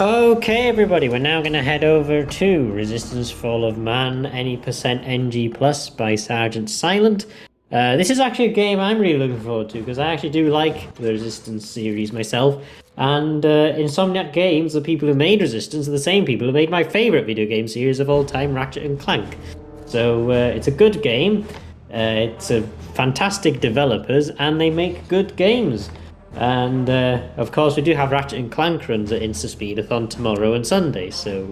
Okay, everybody, we're now going to head over to Resistance Fall of Man, any percent NG plus by srgtsilent. This is actually a game I'm really looking forward to because I actually do like the Resistance series myself. And Insomniac Games, the people who made Resistance, are the same people who made my favorite video game series of all time, Ratchet and Clank. So it's a good game. It's a fantastic developers, and they make good games. And of course, we do have Ratchet and Clank runs at InstaSpeedathon tomorrow and Sunday. So,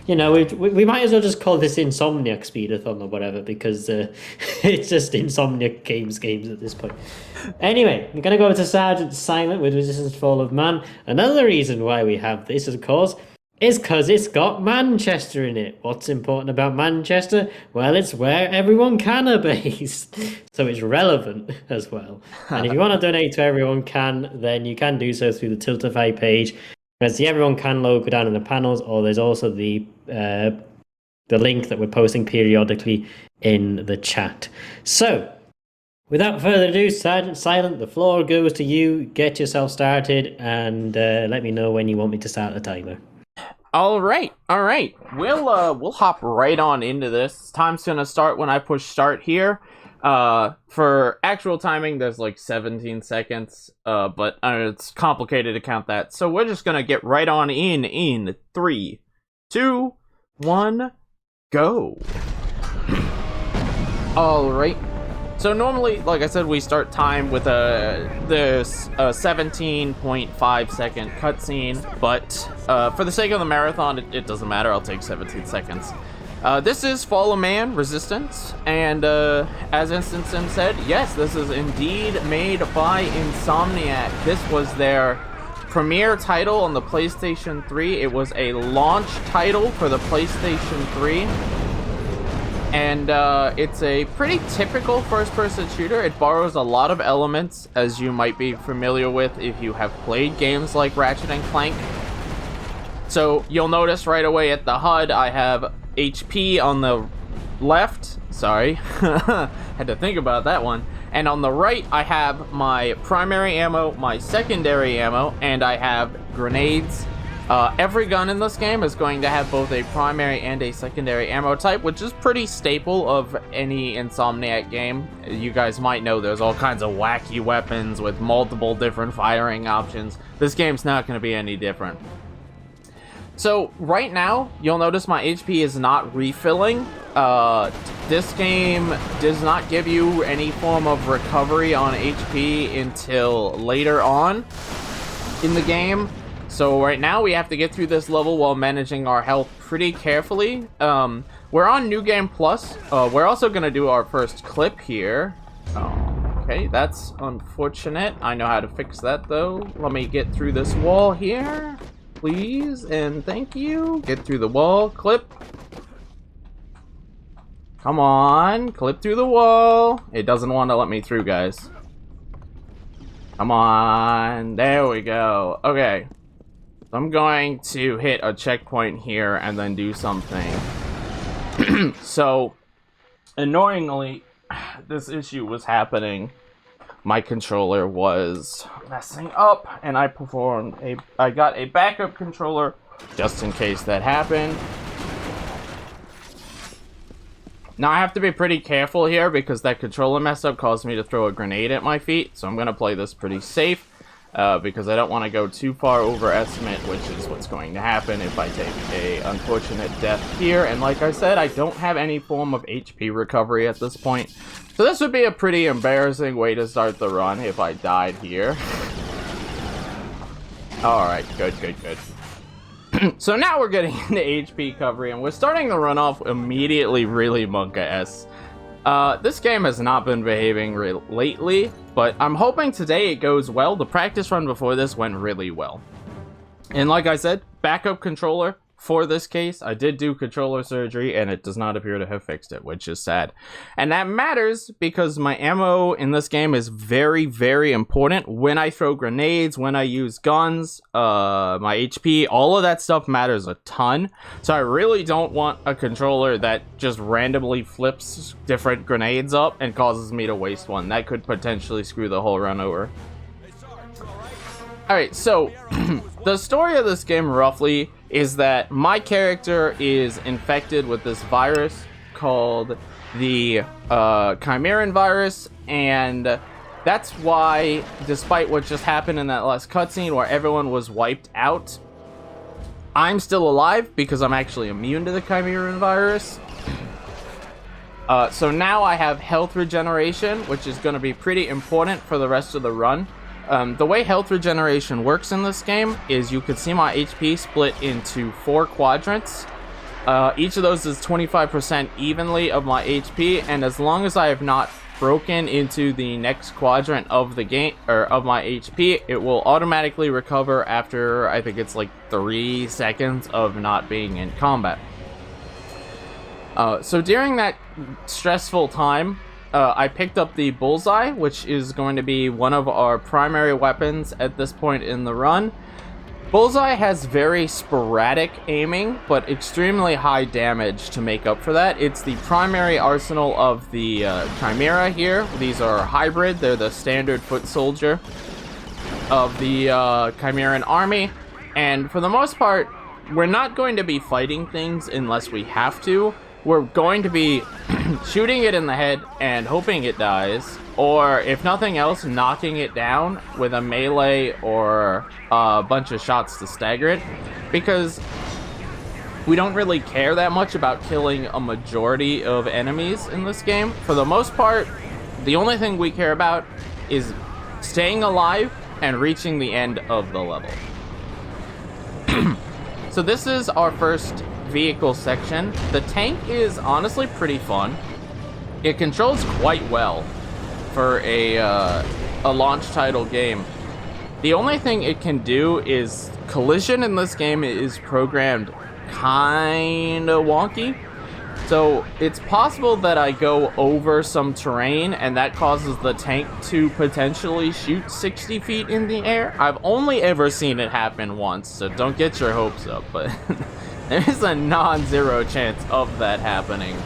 we might as well just call this Insomniac Speedathon or whatever, because it's just Insomniac games at this point. Anyway, we're going to go to srgtsilent with Resistance Fall of Man. Another reason why we have this, of course, is because it's got Manchester in it. What's important about Manchester? Well, it's where EveryoneCan are based. So it's relevant as well. And if you want to donate to EveryoneCan, then you can do so through the Tiltify page. There's the EveryoneCan logo down in the panels, or there's also the link that we're posting periodically in the chat. So, without further ado, srgtsilent, the floor goes to you. Get yourself started and let me know when you want me to start the timer. All right. We'll hop right on into this. Time's gonna start when I push start here. For actual timing, there's like 17 seconds, but it's complicated to count that. So we're just gonna get right on in 3, 2, 1, go. All right. So normally, like I said, we start time with this 17.5 second cutscene, but for the sake of the marathon, it doesn't matter. I'll take 17 seconds. This is Fall of Man Resistance, and as InstaSpeedathon said, yes, this is indeed made by Insomniac. This was their premiere title on the PlayStation 3. It was a launch title for the PlayStation 3. And it's a pretty typical first-person shooter. It borrows a lot of elements, as you might be familiar with if you have played games like Ratchet and Clank. So you'll notice right away at the HUD, I have HP on the left. Sorry, had to think about that one. And on the right, I have my primary ammo, my secondary ammo, and I have grenades. Every gun in this game is going to have both a primary and a secondary ammo type, which is pretty staple of any Insomniac game. You guys might know there's all kinds of wacky weapons with multiple different firing options. This game's not going to be any different. So right now, you'll notice my HP is not refilling. This game does not give you any form of recovery on HP until later on in the game. So right now we have to get through this level while managing our health pretty carefully. We're on New Game Plus. We're also going to do our first clip here. Okay, that's unfortunate. I know how to fix that though. Let me get through this wall here, please, and thank you. Get through the wall, clip. Come on, clip through the wall. It doesn't want to let me through, guys. Come on, there we go. Okay. I'm going to hit a checkpoint here and then do something. So, annoyingly, this issue was happening. My controller was messing up, and I got a backup controller just in case that happened. Now, I have to be pretty careful here because that controller mess up caused me to throw a grenade at my feet, so I'm going to play this pretty safe. Because I don't want to go too far overestimate, which is what's going to happen if I take a unfortunate death here. And like I said, I don't have any form of HP recovery at this point. So this would be a pretty embarrassing way to start the run if I died here. Alright, good. So now we're getting into HP recovery, and we're starting the run off immediately really Monka-esque. This game has not been behaving lately, but I'm hoping today it goes well. The practice run before this went really well. And like I said, backup controller for this case. I did do controller surgery, and it does not appear to have fixed it, which is sad. And that matters because my ammo in this game is very, very important. When I throw grenades, when I use guns, my HP, all of that stuff matters a ton. So I really don't want a controller that just randomly flips different grenades up and causes me to waste one. That could potentially screw the whole run over. Alright, so the story of this game roughly is that my character is infected with this virus called the Chimeran virus, and that's why, despite what just happened in that last cutscene where everyone was wiped out, I'm still alive because I'm actually immune to the Chimeran virus. So now I have health regeneration, which is going to be pretty important for the rest of the run. The way health regeneration works in this game is you can see my HP split into 4 quadrants. Each of those is 25% evenly of my HP, and as long as I have not broken into the next quadrant of the game, or of my HP, it will automatically recover after, I think it's like 3 seconds of not being in combat. So during that stressful time, I picked up the bullseye, which is going to be one of our primary weapons at this point in the run. Bullseye has very sporadic aiming, but extremely high damage to make up for that. It's the primary arsenal of the Chimera here. These are hybrid. They're the standard foot soldier of the Chimeran army. And for the most part, we're not going to be fighting things unless we have to. We're going to be shooting it in the head and hoping it dies, or if nothing else, knocking it down with a melee or a bunch of shots to stagger it, because we don't really care that much about killing a majority of enemies in this game. For the most part, the only thing we care about is staying alive and reaching the end of the level. So this is our first vehicle section. The tank is honestly pretty fun. It controls quite well for a launch title game. The only thing it can do is collision in this game is programmed kind of wonky. So it's possible that I go over some terrain and that causes the tank to potentially shoot 60 feet in the air. I've only ever seen it happen once, so don't get your hopes up, but there is a non-zero chance of that happening.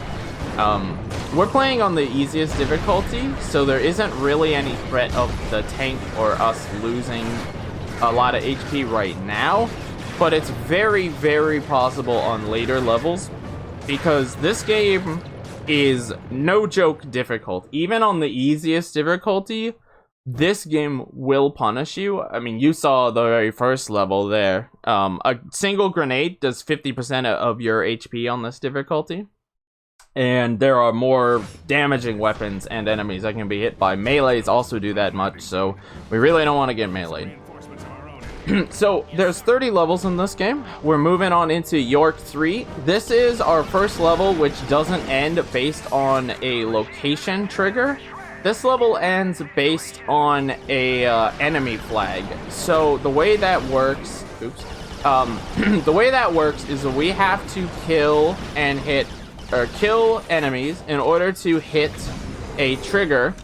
We're playing on the easiest difficulty, so there isn't really any threat of the tank or us losing a lot of HP right now, but it's very, very possible on later levels, because this game is no joke difficult. Even on the easiest difficulty, this game will punish you. I mean, you saw the very first level there. A single grenade does 50% of your HP on this difficulty. And there are more damaging weapons and enemies that can be hit by. Melees also do that much, so we really don't want to get meleeed. So there's 30 levels in this game. We're moving on into York 3. This is our first level, which doesn't end based on a location trigger. This level ends based on a enemy flag. So the way that works, the way that works is that we have to kill and hit, or kill enemies in order to hit a trigger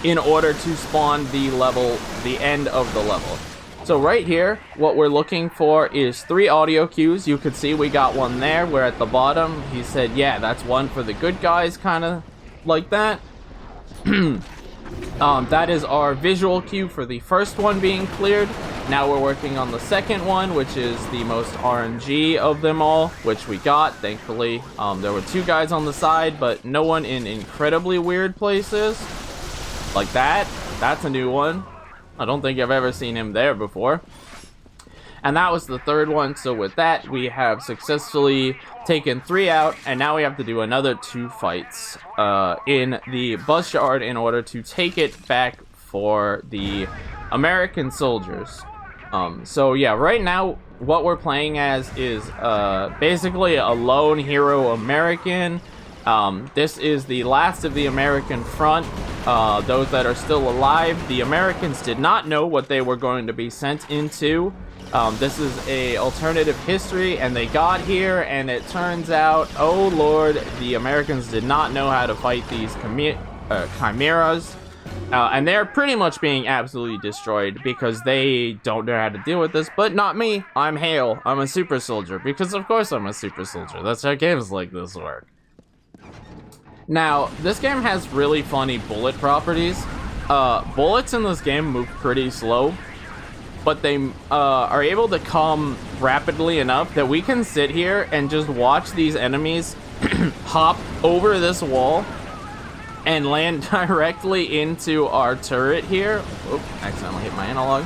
in order to spawn the level, the end of the level. So right here, what we're looking for is 3 audio cues. You could see we got one there, where at the bottom he said, yeah, that's one for the good guys, kind of like that. That is our visual cue for the first one being cleared. Now we're working on the second one, which is the most RNG of them all, which we got, thankfully. There were 2 guys on the side, but no one in incredibly weird places. Like that. That's a new one. I don't think I've ever seen him there before. And that was the third one. So with that, we have successfully taken 3 out, and now we have to do another 2 fights in the bus yard in order to take it back for the American soldiers. So yeah, right now what we're playing as is basically a lone hero American. This is the last of the American front. Those that are still alive, the Americans did not know what they were going to be sent into. This is a alternative history, and they got here, and it turns out, oh lord, the Americans did not know how to fight these chimeras, and they're pretty much being absolutely destroyed because they don't know how to deal with this. But not me. I'm Hale. I'm a super soldier, because of course I'm a super soldier. That's how games like this work. Now, this game has really funny bullet properties. Bullets in this game move pretty slow. but they are able to come rapidly enough that we can sit here and just watch these enemies hop over this wall and land directly into our turret here. Oop, accidentally hit my analog.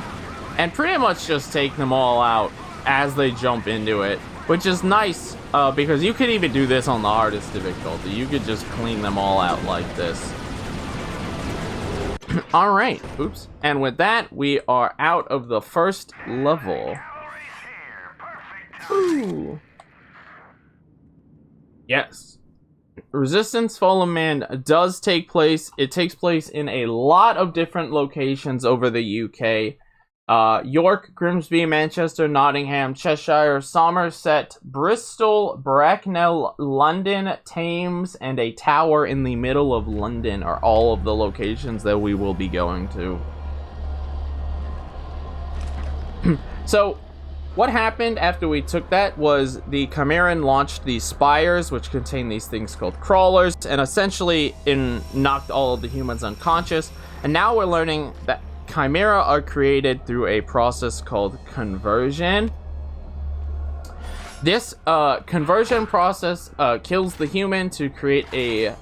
And pretty much just take them all out as they jump into it, which is nice because you could even do this on the hardest difficulty. You could just clean them all out like this. All right, oops. And with that, we are out of the first level. Ooh. Yes. Resistance Fall of Man does take place. It takes place in a lot of different locations over the UK. York, Grimsby, Manchester, Nottingham, Cheshire, Somerset, Bristol, Bracknell, London, Thames, and a tower in the middle of London are all of the locations that we will be going to. So, what happened after we took that was the Chimeran launched these spires, which contain these things called crawlers, and essentially knocked all of the humans unconscious. And now we're learning that Chimera are created through a process called conversion. This conversion process kills the human to create a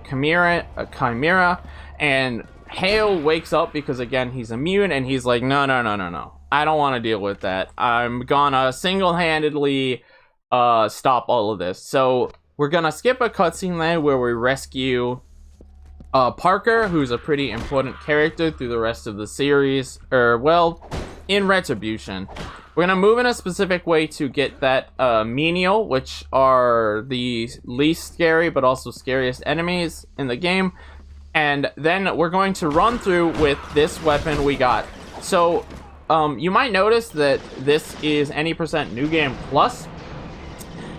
chimera, and Hale wakes up because, again, he's immune, and he's like, no. I don't want to deal with that. I'm gonna single-handedly stop all of this. So we're gonna skip a cutscene there where we rescue Parker, who's a pretty important character through the rest of the series, in Retribution. We're gonna move in a specific way to get that menial, which are the least scary but also scariest enemies in the game, and then we're going to run through with this weapon we got. So you might notice that this is any % New Game Plus.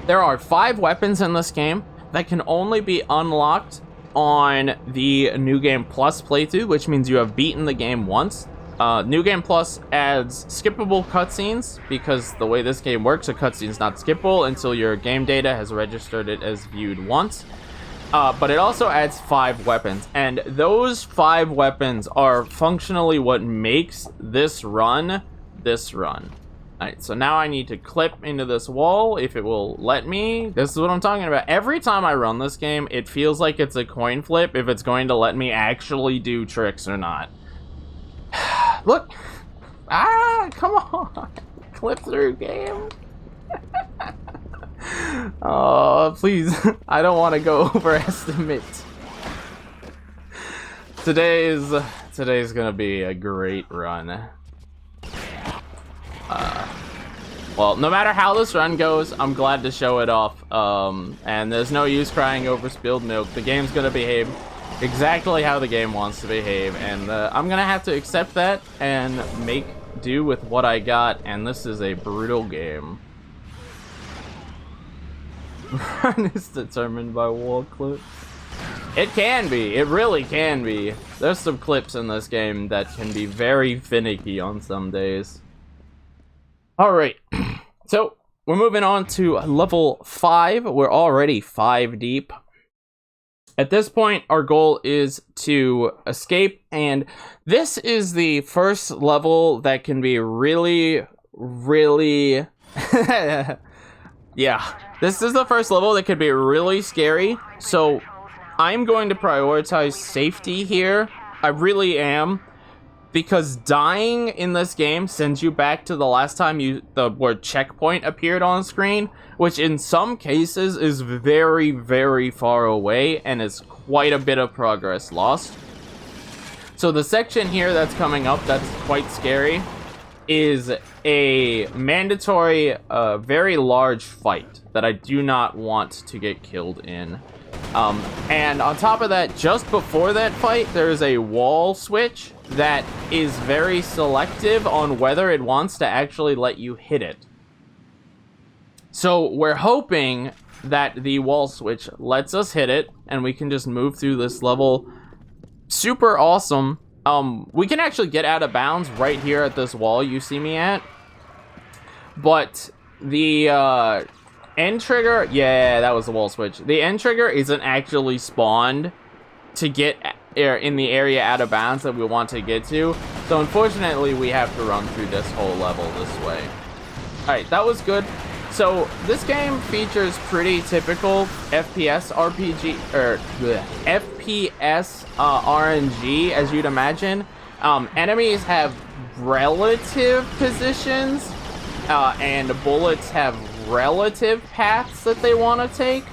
There are 5 weapons in this game that can only be unlocked on the New Game Plus playthrough, which means you have beaten the game once. New Game Plus adds skippable cutscenes, because the way this game works, a cutscene's not skippable until your game data has registered it as viewed once. But it also adds 5 weapons, and those 5 weapons are functionally what makes this run this run. Alright, so now I need to clip into this wall if it will let me. This is what I'm talking about. Every time I run this game, it feels like it's a coin flip if it's going to let me actually do tricks or not. Look! Ah, come on! Clip through, game! Oh, please. I don't want to go overestimate. Today's gonna be a great run. Well, no matter how this run goes, I'm glad to show it off. And there's no use crying over spilled milk. The game's gonna behave exactly how the game wants to behave, and I'm gonna have to accept that and make do with what I got. And this is a brutal game. Run is determined by wall clips. It can be. It really can be. There's some clips in this game that can be very finicky on some days. Alright, so we're moving on to level 5. We're already 5 deep. At this point, our goal is to escape, and this is the first level that can be really... Yeah, this is the first level that could be really scary, so I'm going to prioritize safety here. I really am. Because dying in this game sends you back to the last time the word checkpoint appeared on screen, which in some cases is very, very far away and is quite a bit of progress lost. So the section here that's coming up that's quite scary is a mandatory, very large fight that I do not want to get killed in. And on top of that, just before that fight, there's a wall switch that is very selective on whether it wants to actually let you hit it. So we're hoping that the wall switch lets us hit it, and we can just move through this level. Super awesome. We can actually get out of bounds right here at this wall you see me at. But the end trigger, yeah, that was the wall switch. The end trigger isn't actually spawned to get in the area out of bounds that we want to get to. So unfortunately, we have to run through this whole level this way. All right, that was good. So this game features pretty typical FPS RPG or FPS RNG, as you'd imagine. Enemies have relative positions, and bullets have relative paths that they want to take.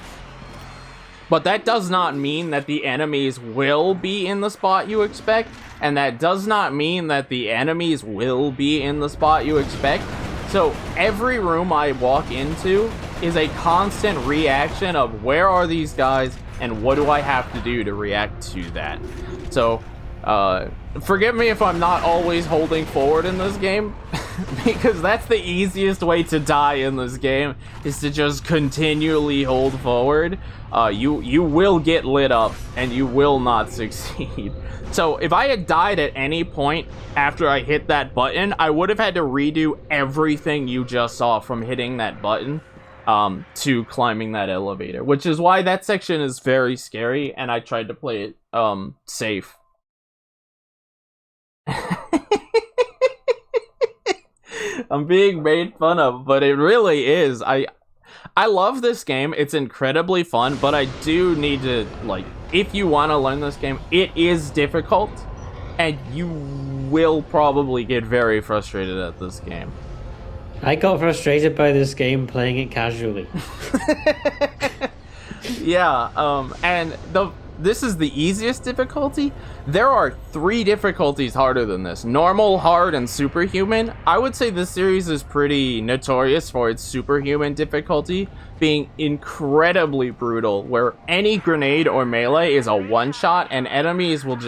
But that does not mean that the enemies will be in the spot you expect, and that does not mean that the enemies will be in the spot you expect. So every room I walk into is a constant reaction of where are these guys and what do I have to do to react to that. So forgive me if I'm not always holding forward in this game, because that's the easiest way to die in this game, is to just continually hold forward. You will get lit up and you will not succeed. So if I had died at any point after I hit that button, I would have had to redo everything you just saw from hitting that button to climbing that elevator, which is why that section is very scary, and I tried to play it safe. I'm being made fun of, but it really is. I love this game. It's incredibly fun, but I do need to, like, if you want to learn this game, it is difficult, and you will probably get very frustrated at this game. I got frustrated by this game playing it casually. Yeah, and this is the easiest difficulty. There are 3 difficulties harder than this: normal, hard, and superhuman. I would say this series is pretty notorious for its superhuman difficulty being incredibly brutal, where any grenade or melee is a one-shot, and enemies will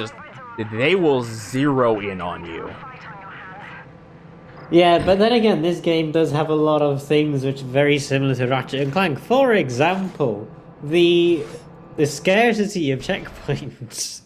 they will zero in on you. Yeah, but then again, this game does have a lot of things which are very similar to Ratchet and Clank. For example, the scarcity of checkpoints,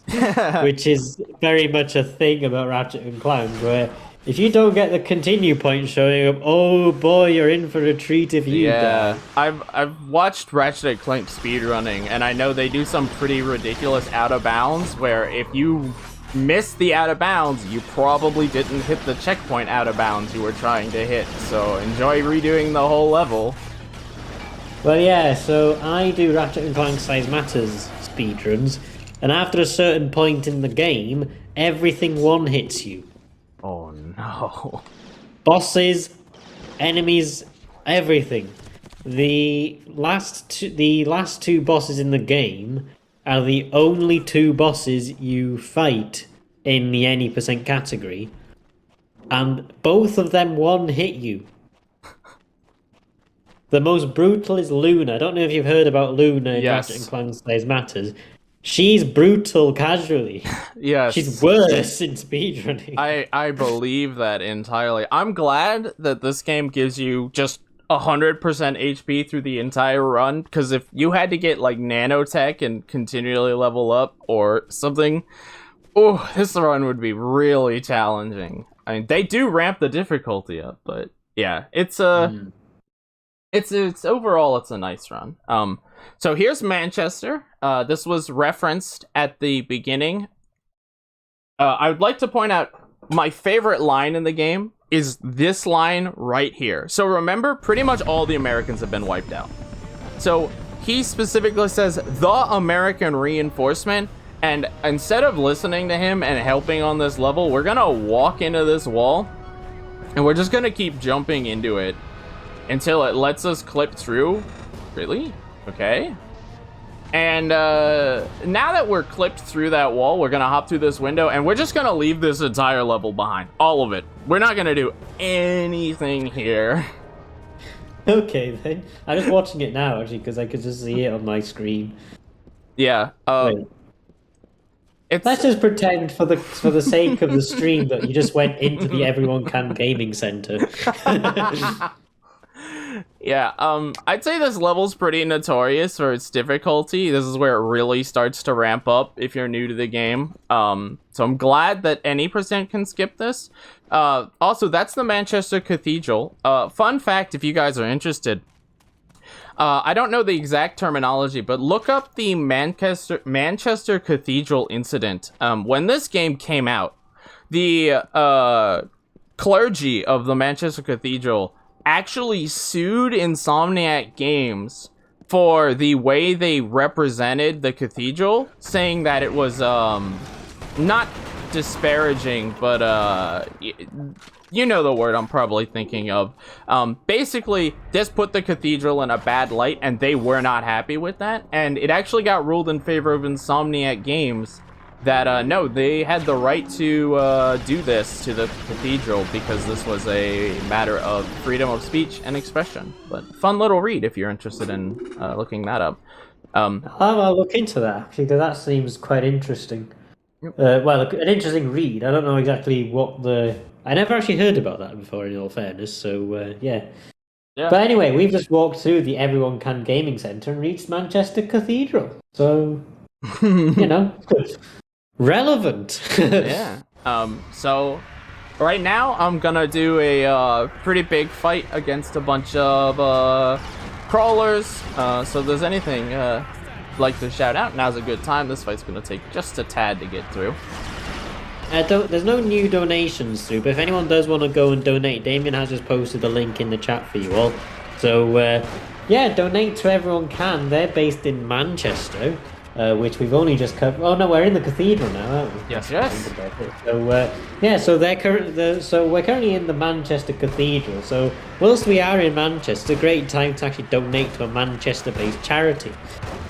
which is very much a thing about Ratchet and Clank, where if you don't get the continue point showing up, oh boy, you're in for a treat if you die. I've watched Ratchet and Clank speedrunning, and I know they do some pretty ridiculous out of bounds, where if you miss the out of bounds, you probably didn't hit the checkpoint out of bounds you were trying to hit. So enjoy redoing the whole level. Well, yeah, so I do Ratchet and Clank Size Matters speedruns, and after a certain point in the game, everything one-hits you. Oh no. Bosses, enemies, everything. The last two bosses in the game are the only 2 bosses you fight in the any % category, and both of them one-hit you. The most brutal is Luna. I don't know if you've heard about Luna in Ratchet and Clank Size Matters. She's brutal casually. Yes. She's worse in speedrunning. I believe that entirely. I'm glad that this game gives you just 100% HP through the entire run, because if you had to get like nanotech and continually level up or something, oh, this run would be really challenging. I mean, they do ramp the difficulty up, but yeah, it's overall it's a nice run. So here's Manchester. This was referenced at the beginning. I would like to point out my favorite line in the game is this line right here. So remember, pretty much all the Americans have been wiped out. So he specifically says, the American reinforcement, and instead of listening to him and helping on this level, we're gonna walk into this wall, and we're just gonna keep jumping into it until it lets us clip through. Really? Okay. And now that we're clipped through that wall, we're gonna hop through this window, and we're just gonna leave this entire level behind. All of it. We're not gonna do anything here. Okay, then. I'm just watching it now, actually, because I could just see it on my screen. Yeah. Let's just pretend, for the sake of the stream, that you just went into the EveryoneCan gaming center. Yeah, I'd say this level's pretty notorious for its difficulty. This is where it really starts to ramp up if you're new to the game. So I'm glad that any % can skip this. Also, that's the Manchester Cathedral. Fun fact, if you guys are interested, I don't know the exact terminology, but look up the Manchester Cathedral incident. When this game came out, the clergy of the Manchester Cathedral actually sued Insomniac Games for the way they represented the cathedral, saying that it was not disparaging, but you know the word I'm probably thinking of. Basically, this put the cathedral in a bad light, and they were not happy with that. And it actually got ruled in favor of Insomniac Games that, no, they had the right to do this to the cathedral because this was a matter of freedom of speech and expression. But fun little read if you're interested in looking that up. I'll look into that, actually, because that seems quite interesting. Well, an interesting read. I don't know exactly what I never actually heard about that before, in all fairness, so yeah. But anyway, we've just walked through the EveryoneCan Gaming Centre and reached Manchester Cathedral. So, you know, relevant. Yeah. So, right now, I'm gonna do a pretty big fight against a bunch of crawlers. So if there's anything like to shout out, now's a good time. This fight's gonna take just a tad to get through. There's no new donations through, but if anyone does want to go and donate, Damien has just posted the link in the chat for you all. So, yeah, donate to Everyone Can. They're based in Manchester, which we've only just covered. Oh no, we're in the cathedral now, aren't we? Yes, yes. So, yeah, so we're currently in the Manchester Cathedral. So, whilst we are in Manchester, it's a great time to actually donate to a Manchester-based charity.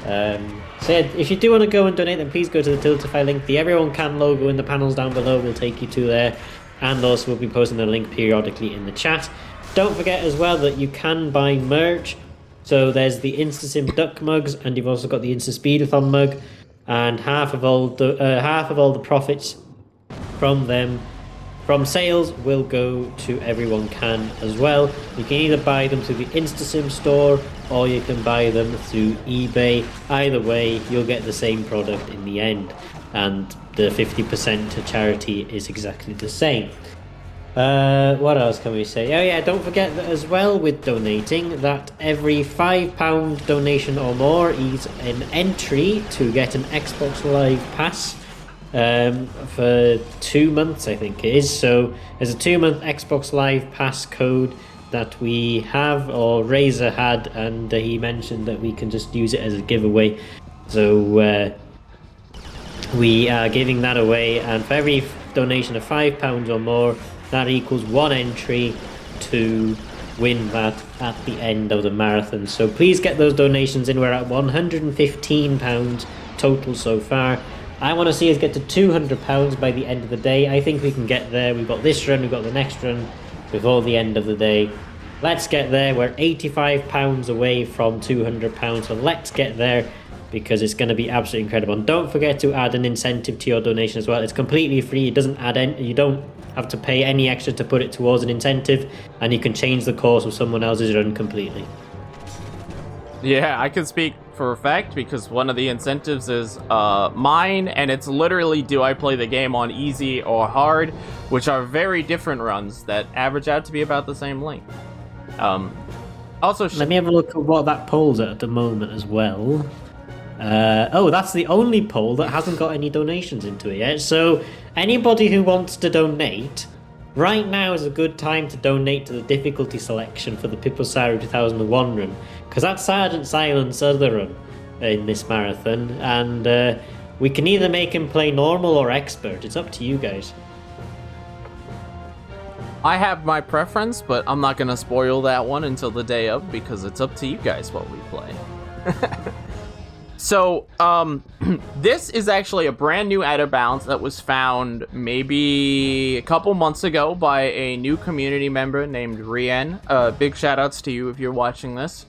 So yeah, if you do want to go and donate, then please go to the Tiltify link. The Everyone Can logo in the panels down below will take you to there, and also we'll be posting the link periodically in the chat. Don't forget as well that you can buy merch. So there's the InstaSim Duck mugs, and you've also got the InstaSpeedathon mug, and half of all the profits from sales will go to Everyone Can as well. You can either buy them through the InstaSim store or you can buy them through eBay. Either way, you'll get the same product in the end, and the 50% to charity is exactly the same. What else can we say? Oh yeah, don't forget that as well with donating, that every £5 donation or more is an entry to get an Xbox Live Pass. For 2 months, I think it is. So there's a 2-month Xbox Live Pass code that we have, or Razor had, and he mentioned that we can just use it as a giveaway. So we are giving that away, and for every donation of £5 or more, that equals 1 entry to win that at the end of the marathon. So please get those donations in. We're at £115 total so far. I want to see us get to £200 by the end of the day. I think we can get there. We've got this run, we've got the next run before the end of the day. Let's get there. We're £85 away from £200, so let's get there, because it's going to be absolutely incredible. And don't forget to add an incentive to your donation as well. It's completely free. It doesn't add any, you don't have to pay any extra to put it towards an incentive, and you can change the course of someone else's run completely. Yeah, I can speak for a fact because one of the incentives is mine, and it's literally do I play the game on easy or hard, which are very different runs that average out to be about the same length. Also, let me have a look at what that poll's at the moment as well. Oh, that's the only poll that hasn't got any donations into it yet. So anybody who wants to donate, right now is a good time to donate to the difficulty selection for the Piposaru 2001 run, because that's srgtsilent's other run in this marathon, and we can either make him play normal or expert. It's up to you guys. I have my preference, but I'm not going to spoil that one until the day of, because it's up to you guys what we play. So, this is actually a brand new out of bounds that was found maybe a couple months ago by a new community member named Rien. Big shout outs to you if you're watching this.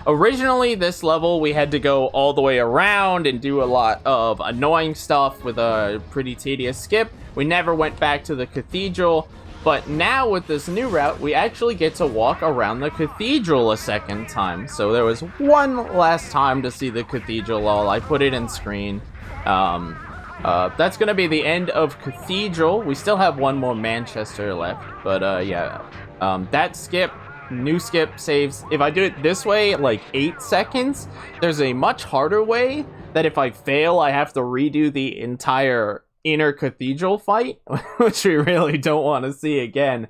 Originally, this level, we had to go all the way around and do a lot of annoying stuff with a pretty tedious skip. We never went back to the cathedral. But now with this new route, we actually get to walk around the cathedral a second time. So there was one last time to see the cathedral. I put it in screen. That's going to be the end of cathedral. We still have one more Manchester left. But yeah, that skip new skip saves. If I do it this way, like 8 seconds, there's a much harder way that if I fail, I have to redo the entire inner cathedral fight, which we really don't want to see again.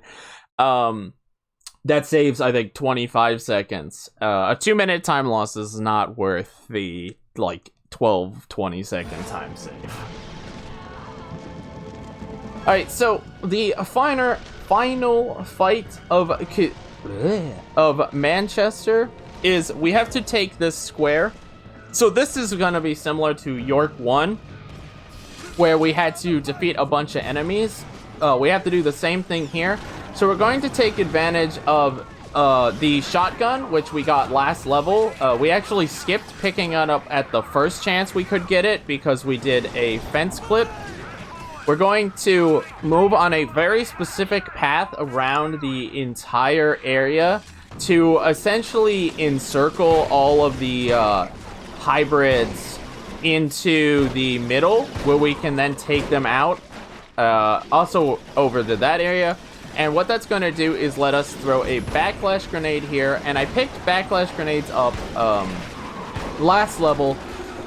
That saves, I think, 25 seconds. A 2-minute time loss is not worth the, like, 20 second time save. Alright, so the final fight of Manchester is we have to take this square. So this is going to be similar to York 1, where we had to defeat a bunch of enemies. We have to do the same thing here. So we're going to take advantage of the shotgun, which we got last level. We actually skipped picking it up at the first chance we could get it because we did a fence clip. We're going to move on a very specific path around the entire area to essentially encircle all of the hybrids into the middle, where we can then take them out. Also over to that area. And what that's going to do is let us throw a Backlash Grenade here. And I picked Backlash Grenades up last level.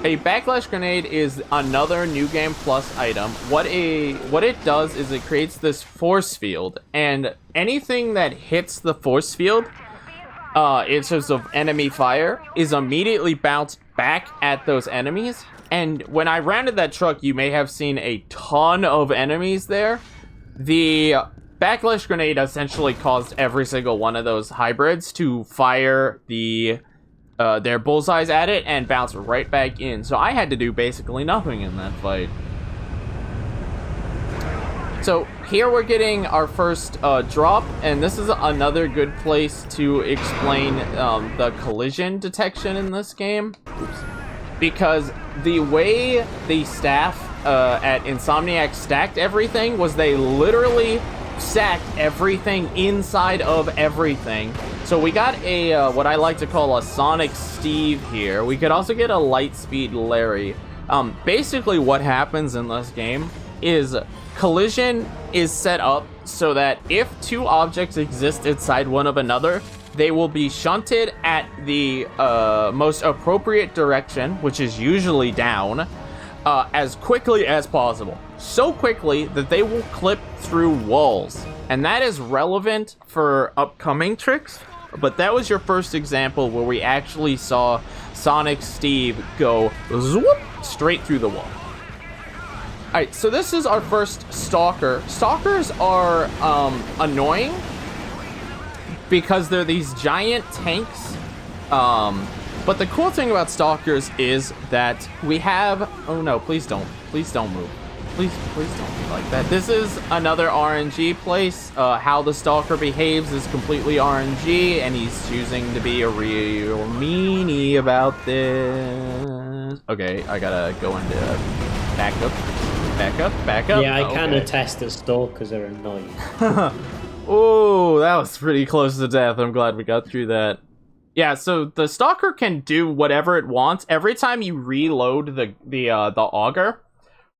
A Backlash Grenade is another New Game Plus item. What it does is it creates this force field. And anything that hits the force field, in terms of enemy fire, is immediately bounced back at those enemies. And when I rounded that truck, you may have seen a ton of enemies there. The Backlash Grenade essentially caused every single one of those hybrids to fire their bullseyes at it and bounce right back in. So I had to do basically nothing in that fight. So here we're getting our first drop, and this is another good place to explain the collision detection in this game. Oops. Because the way the staff at Insomniac stacked everything was they literally stacked everything inside of everything. So we got a what I like to call a Sonic Steve here. We could also get a Lightspeed Larry. Basically what happens in this game is collision is set up so that if two objects exist inside one of another, they will be shunted at the most appropriate direction, which is usually down, as quickly as possible. So quickly that they will clip through walls. And that is relevant for upcoming tricks, but that was your first example where we actually saw Sonic Steve go zoop, straight through the wall. Alright, so this is our first Stalker. Stalkers are annoying because they're these giant tanks. But the cool thing about Stalkers is that we have... Oh no, please don't move. Please don't be like that. This is another RNG place. How the Stalker behaves is completely RNG, and he's choosing to be a real meanie about this. Okay, I gotta go into back up. Yeah, I can attest that Stalkers are annoying. Oh, that was pretty close to death. I'm glad we got through that. Yeah, so the Stalker can do whatever it wants. Every time you reload the auger,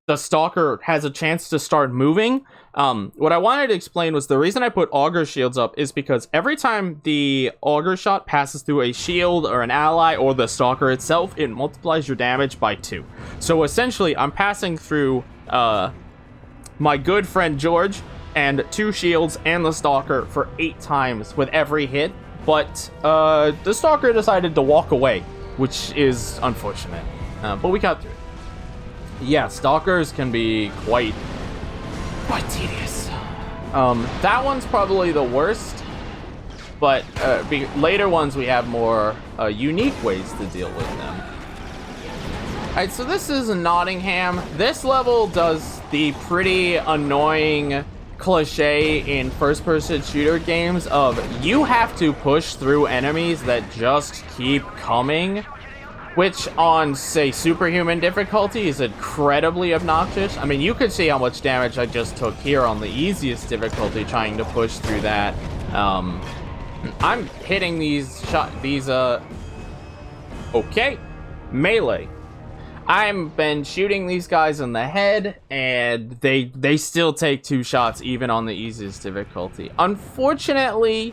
the Stalker has a chance to start moving. What I wanted to explain was the reason I put auger shields up is because every time the auger shot passes through a shield or an ally or the Stalker itself, it multiplies your damage by 2. So essentially, I'm passing through my good friend George and 2 shields and the Stalker for 8 times with every hit. But the Stalker decided to walk away, which is unfortunate. But we got through it. Yeah, Stalkers can be quite tedious. That one's probably the worst, but later ones we have more unique ways to deal with them. Alright, so this is Nottingham. This level does the pretty annoying cliche in first-person shooter games of you have to push through enemies that just keep coming, which on, say, superhuman difficulty is incredibly obnoxious. I mean, you could see how much damage I just took here on the easiest difficulty trying to push through that. I'm hitting okay, melee. I've been shooting these guys in the head, and they still take 2 shots even on the easiest difficulty. Unfortunately,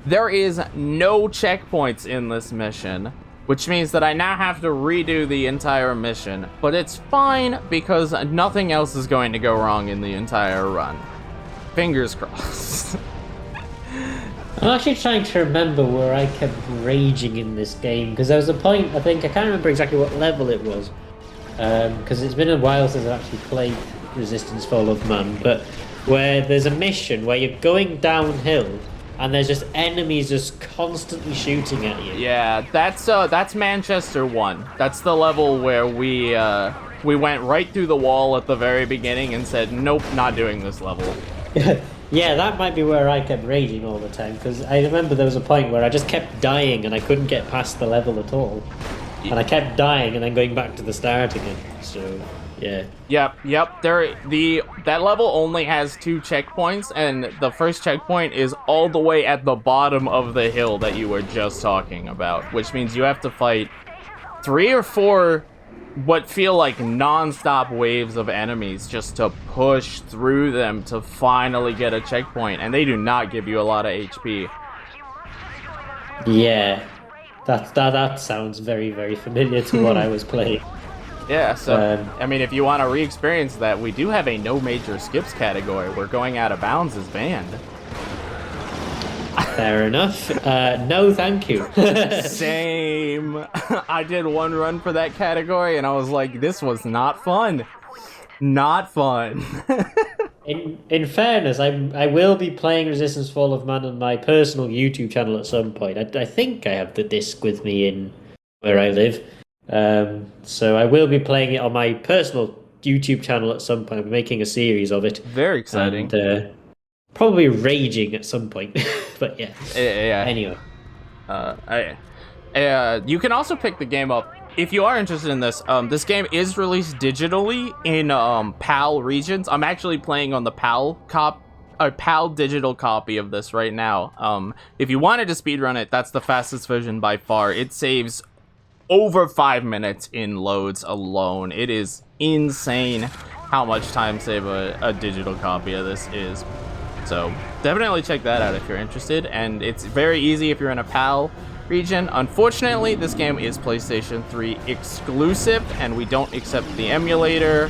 There is no checkpoints in this mission, which means that I now have to redo the entire mission, but it's fine because nothing else is going to go wrong in the entire run. Fingers crossed. I'm actually trying to remember where I kept raging in this game, because there was a point, I can't remember exactly what level it was, because it's been a while since I've actually played Resistance Fall of Man, but where there's a mission where you're going downhill and there's just enemies just constantly shooting at you. Yeah, that's Manchester 1. That's the level where we went right through the wall at the very beginning and said, nope, not doing this level. Yeah, that might be where I kept raging all the time, because I remember there was a point where I just kept dying and I couldn't get past the level at all. And I kept dying and then going back to the start again, so yeah. Yep. That level only has 2 checkpoints, and the first checkpoint is all the way at the bottom of the hill that you were just talking about, which means you have to fight 3 or 4 what feel like non-stop waves of enemies just to push through them to finally get a checkpoint, and they do not give you a lot of HP. Yeah, that sounds very, very familiar to what I was playing. Yeah, so, I mean, if you want to re-experience that, we do have a no major skips category where going out of bounds is banned. Fair enough. No, thank you. Same. I did one run for that category, and I was like, this was not fun. Not fun. In fairness, I will be playing Resistance Fall of Man on my personal YouTube channel at some point. I think I have the disc with me in where I live. So I will be playing it on my personal YouTube channel at some point. I'll be making a series of it. Very exciting. And, probably raging at some point. But yeah. Anyway. You can also pick the game up if you are interested in this. This game is released digitally in PAL regions. I'm actually playing on the PAL digital copy of this right now. If you wanted to speedrun it, that's the fastest version by far. It saves over 5 minutes in loads alone. It is insane how much time save a digital copy of this is. So definitely check that out if you're interested, and it's very easy if you're in a PAL region. Unfortunately, this game is PlayStation 3 exclusive, and we don't accept the emulator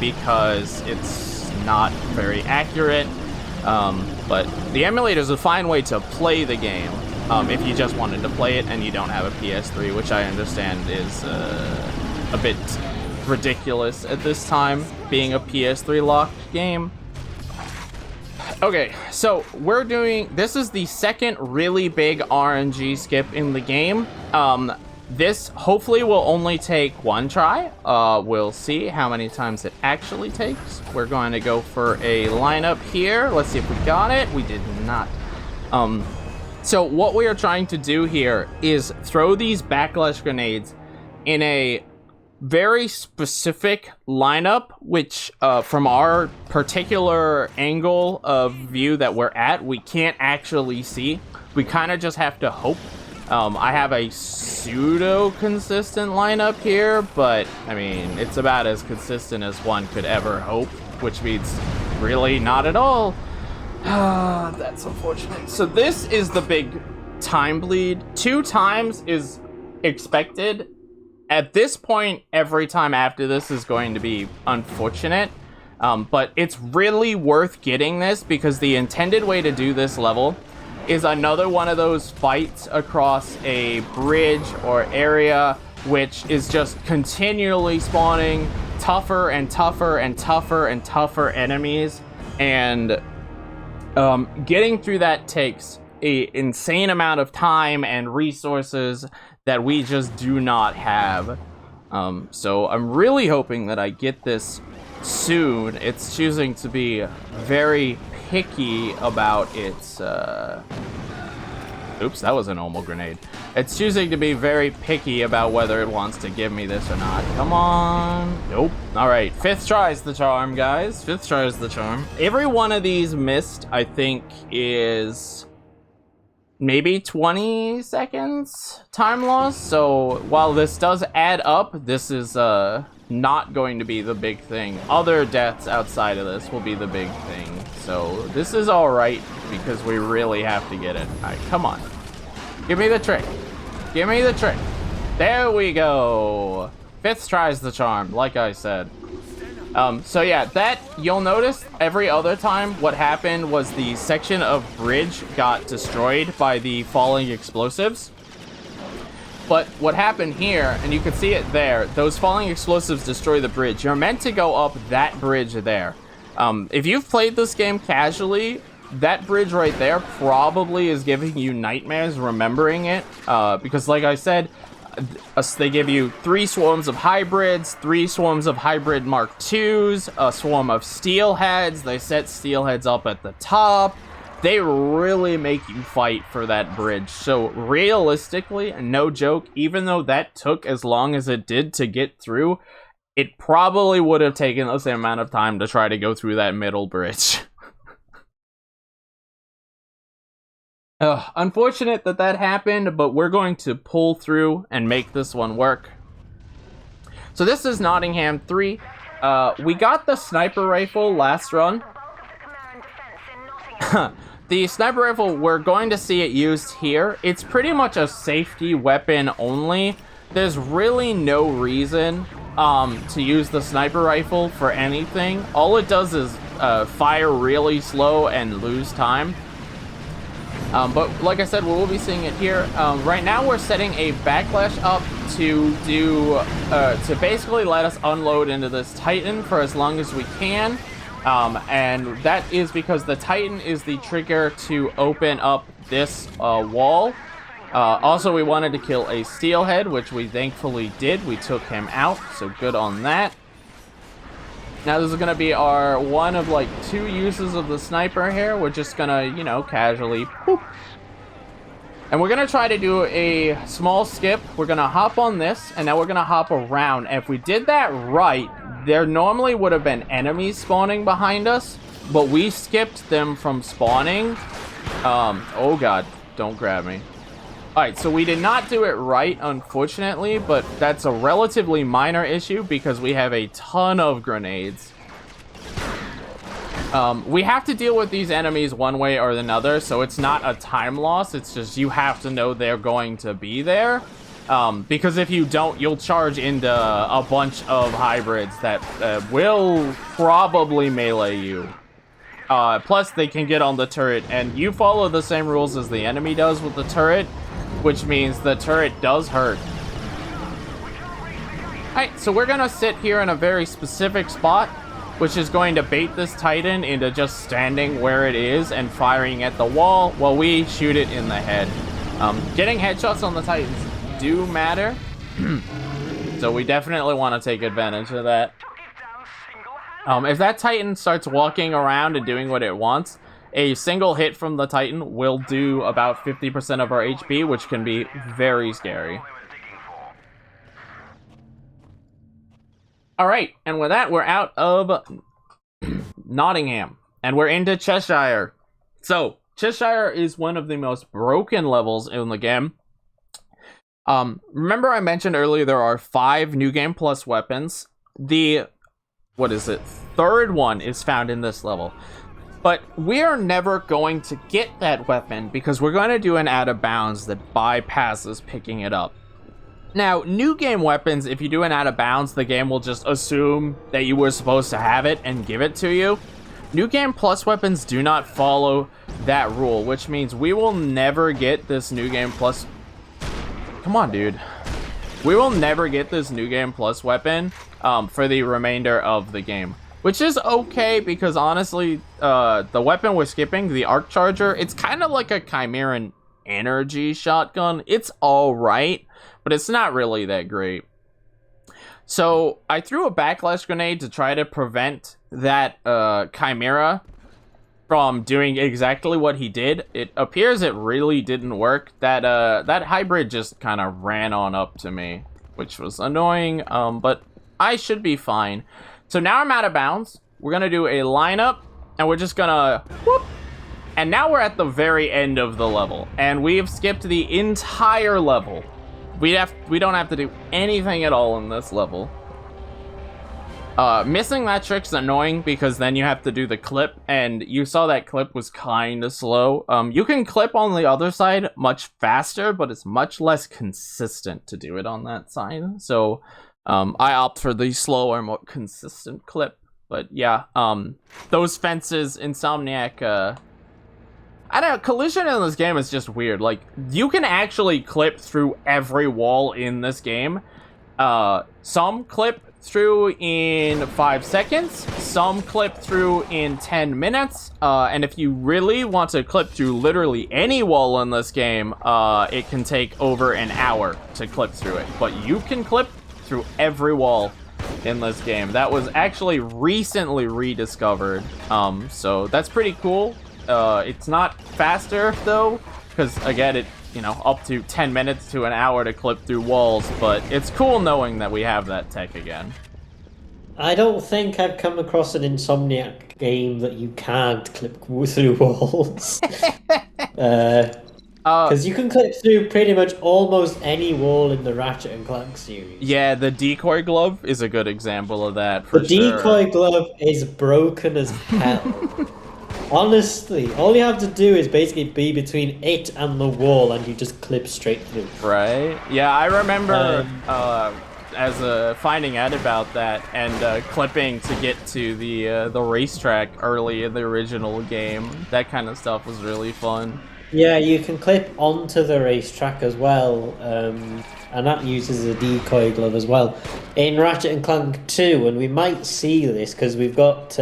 because it's not very accurate. But the emulator is a fine way to play the game if you just wanted to play it and you don't have a PS3, which I understand is a bit ridiculous at this time, being a PS3 locked game. Okay, so this is the second really big RNG skip in the game. This hopefully will only take 1 try. We'll see how many times it actually takes. We're going to go for a lineup here. Let's see if we got it. We did not. So what we are trying to do here is throw these backlash grenades in a very specific lineup, which from our particular angle of view that we're at, we can't actually see. We kind of just have to hope. I have a pseudo-consistent lineup here, but I mean, it's about as consistent as one could ever hope, which means really not at all. That's unfortunate. So this is the big time bleed. 2 times is expected. At this point, every time after this is going to be unfortunate, but it's really worth getting this because the intended way to do this level is another one of those fights across a bridge or area, which is just continually spawning tougher and tougher and tougher and tougher enemies, and getting through that takes an insane amount of time and resources that we just do not have. So I'm really hoping that I get this soon. It's choosing to be very picky about its oops, that was a normal grenade. It's choosing to be very picky about whether it wants to give me this or not. Come on. Nope. All right, 5th try is the charm, guys. 5th try is the charm. Every one of these missed, I think, is maybe 20 seconds time loss. So while this does add up, this is not going to be the big thing. Other deaths outside of this will be the big thing. So this is all right. because we really have to get it. All right, come on. Give me the trick. Give me the trick. There we go. 5th tries the charm, like I said. So yeah, that, you'll notice every other time what happened was the section of bridge got destroyed by the falling explosives. But what happened here, and you can see it there, those falling explosives destroy the bridge. You're meant to go up that bridge there. If you've played this game casually, that bridge right there probably is giving you nightmares remembering it. Because like I said, they give you 3 swarms of hybrids, 3 swarms of hybrid Mark IIs, a swarm of steelheads. They set steelheads up at the top. They really make you fight for that bridge. So realistically, no joke, even though that took as long as it did to get through, it probably would have taken the same amount of time to try to go through that middle bridge. Unfortunate that that happened, but we're going to pull through and make this one work. So this is Nottingham 3. We got the sniper rifle last run. The sniper rifle, we're going to see it used here. It's pretty much a safety weapon only. There's really no reason to use the sniper rifle for anything. All it does is fire really slow and lose time. But like I said, we will be seeing it here. Right now we're setting a backlash up to do to basically let us unload into this Titan for as long as we can. And that is because the Titan is the trigger to open up this wall. Also, we wanted to kill a steelhead, which we thankfully did. We took him out, so good on that. Now this is going to be our one of like 2 uses of the sniper here. We're just going to, you know, casually boop. And we're going to try to do a small skip. We're going to hop on this, and now we're going to hop around. And if we did that right, there normally would have been enemies spawning behind us, but we skipped them from spawning. Oh god, don't grab me. Alright, so we did not do it right, unfortunately, but that's a relatively minor issue because we have a ton of grenades. We have to deal with these enemies one way or another, so it's not a time loss, it's just you have to know they're going to be there. Because if you don't, you'll charge into a bunch of hybrids that will probably melee you. Plus, they can get on the turret, and you follow the same rules as the enemy does with the turret, which means the turret does hurt. Alright, so we're gonna sit here in a very specific spot, which is going to bait this Titan into just standing where it is and firing at the wall while we shoot it in the head. Getting headshots on the Titans do matter, so we definitely want to take advantage of that. If that Titan starts walking around and doing what it wants, a single hit from the Titan will do about 50% of our HP, which can be very scary. Alright, and with that, we're out of Nottingham, and we're into Cheshire. So, Cheshire is one of the most broken levels in the game. Remember I mentioned earlier there are 5 New Game Plus weapons. The, what is it, 3rd one is found in this level. But we are never going to get that weapon because we're going to do an out of bounds that bypasses picking it up. Now, new game weapons, if you do an out of bounds, the game will just assume that you were supposed to have it and give it to you. New Game Plus weapons do not follow that rule, which means we will never get this New Game Plus... Come on, dude. We will never get this New Game Plus weapon for the remainder of the game. Which is okay, because honestly, the weapon we're skipping, the Arc Charger, it's kind of like a Chimeran energy shotgun. It's alright, but it's not really that great. So I threw a Backlash Grenade to try to prevent that Chimera from doing exactly what he did. It appears it really didn't work. That hybrid just kind of ran on up to me, which was annoying, but I should be fine. So now I'm out of bounds. We're gonna do a lineup, and we're just gonna whoop. And now we're at the very end of the level, and we've skipped the entire level. We don't have to do anything at all in this level. Missing that trick's annoying because then you have to do the clip, and you saw that clip was kind of slow. You can clip on the other side much faster, but it's much less consistent to do it on that side. So I opt for the slower, more consistent clip. But yeah, those fences, Insomniac, I don't know, collision in this game is just weird. Like, you can actually clip through every wall in this game. Some clip through in 5 seconds, some clip through in 10 minutes, and if you really want to clip through literally any wall in this game, it can take over an hour to clip through it. But you can clip through every wall in this game. That was actually recently rediscovered, so that's pretty cool. It's not faster, though, because, again, it, you know, up to 10 minutes to an hour to clip through walls, but it's cool knowing that we have that tech again. I don't think I've come across an Insomniac game that you can't clip through walls. Because you can clip through pretty much almost any wall in the Ratchet and Clank series. Yeah, the decoy glove is a good example of that, for the sure. decoy glove is broken as hell. Honestly, all you have to do is basically be between it and the wall, and you just clip straight through. Right? Yeah, I remember finding out about that and clipping to get to the racetrack early in the original game. That kind of stuff was really fun. Yeah, you can clip onto the racetrack as well, and that uses a decoy glove as well. In Ratchet and Clank 2, and we might see this because we've got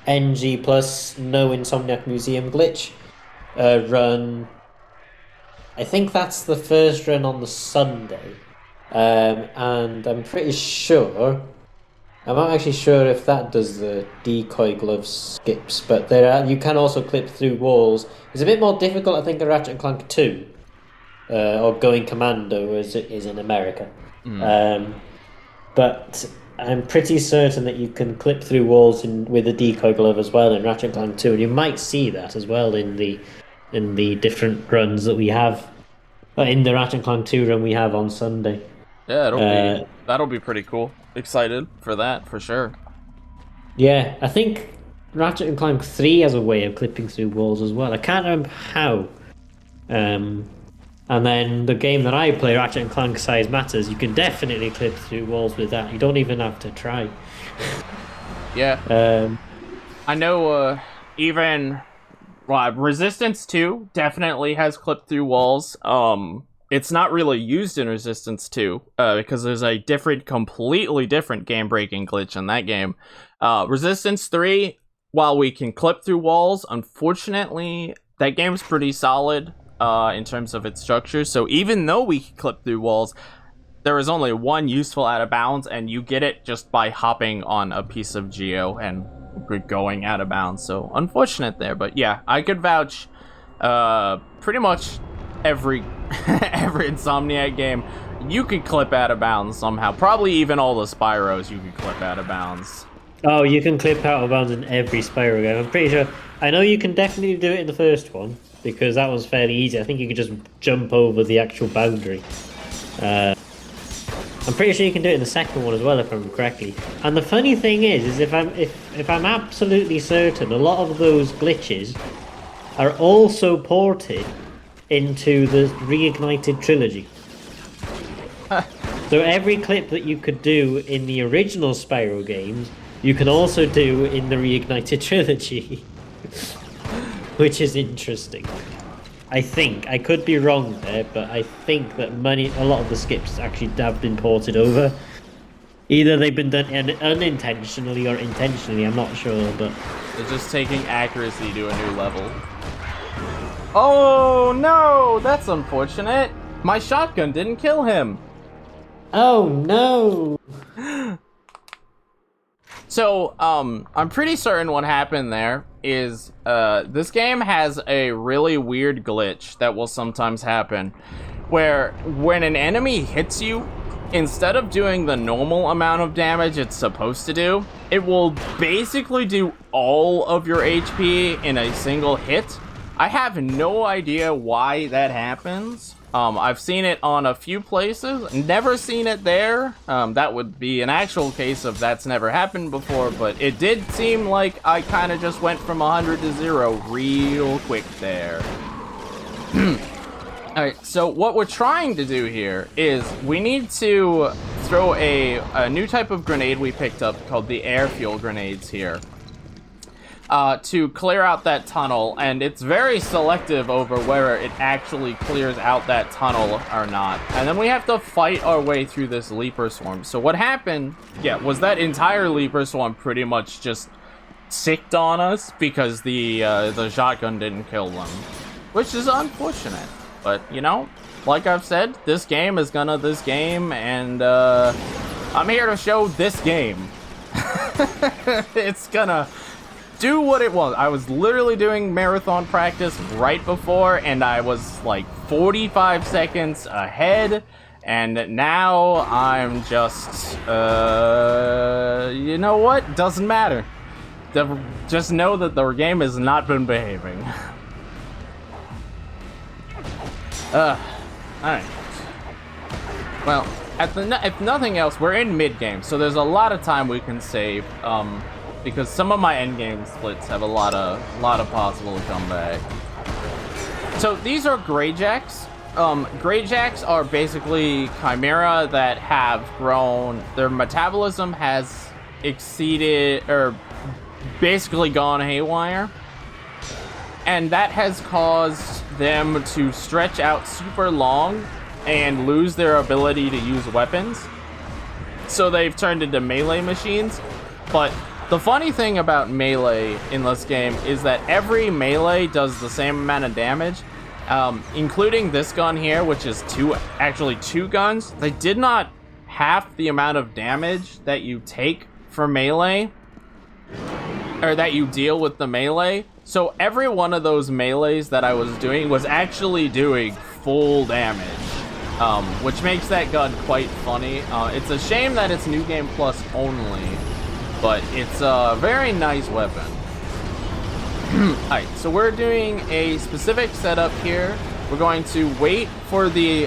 NG plus no Insomniac Museum glitch run. I think that's the first run on the Sunday, and I'm pretty sure. I'm not actually sure if that does the decoy glove skips, but you can also clip through walls. It's a bit more difficult, I think, in Ratchet and Clank 2, or Going Commando as it is in America. But I'm pretty certain that you can clip through walls with a decoy glove as well in Ratchet and Clank 2, and you might see that as well in the different runs that we have, in the Ratchet and Clank 2 run we have on Sunday. Yeah, that'll be pretty cool. Excited for that, for sure. Yeah, I think Ratchet and Clank 3 has a way of clipping through walls as well. I can't remember how. And then the game that I play, Ratchet and Clank Size Matters, you can definitely clip through walls with that. You don't even have to try. Yeah. I know even Resistance 2 definitely has clipped through walls. It's not really used in Resistance 2 because there's a completely different game-breaking glitch in that game. Resistance 3, while we can clip through walls, unfortunately, that game's pretty solid in terms of its structure. So even though we can clip through walls, there is only one useful out of bounds, and you get it just by hopping on a piece of geo and going out of bounds. So unfortunate there, but yeah, I could vouch pretty much every Insomniac game you could clip out of bounds somehow. Probably even all the Spyros you could clip out of bounds. Oh, you can clip out of bounds in every Spyro game. I'm pretty sure. I know you can definitely do it in the first one because that was fairly easy. I think you could just jump over the actual boundary. I'm pretty sure you can do it in the second one as well, if I remember correctly. And the funny thing is if I'm absolutely certain, a lot of those glitches are also ported into the Reignited trilogy. So every clip that you could do in the original Spyro games, you can also do in the Reignited trilogy. Which is interesting. I think. I could be wrong there, but I think that a lot of the skips actually have been ported over. Either they've been done unintentionally or intentionally, I'm not sure, but... They're just taking accuracy to a new level. Oh no, that's unfortunate. My shotgun didn't kill him. Oh no. So, I'm pretty certain what happened there is, this game has a really weird glitch that will sometimes happen, where when an enemy hits you, instead of doing the normal amount of damage it's supposed to do, it will basically do all of your HP in a single hit. I have no idea why that happens, I've seen it on a few places, never seen it there. That would be an actual case of that's never happened before, but it did seem like I kind of just went from 100 to 0 real quick there. Alright, so what we're trying to do here is we need to throw a new type of grenade we picked up called the air fuel grenades here. To clear out that tunnel, and it's very selective over whether it actually clears out that tunnel or not. And then we have to fight our way through this leaper swarm. So what happened, was that entire leaper swarm pretty much just sicked on us because the shotgun didn't kill them, which is unfortunate. But, you know, like I've said, this game is gonna this game, and I'm here to show this game. It's gonna do what it was. I was literally doing marathon practice right before, and I was like 45 seconds ahead, and now I'm just, you know what? Doesn't matter. Just know that the game has not been behaving. Alright. Well, if nothing else, we're in mid-game, so there's a lot of time we can save, because some of my endgame splits have a lot of possible comeback. So these are Greyjacks. Greyjacks are basically chimera that have grown, their metabolism has exceeded, or basically gone haywire. And that has caused them to stretch out super long and lose their ability to use weapons. So they've turned into melee machines. But the funny thing about melee in this game is that every melee does the same amount of damage, including this gun here, which is actually two guns. They did not half the amount of damage that you take for melee, or that you deal with the melee. So every one of those melees that I was doing was actually doing full damage, which makes that gun quite funny. It's a shame that it's New Game Plus only, but it's a very nice weapon. Alright, so we're doing a specific setup here. We're going to wait for the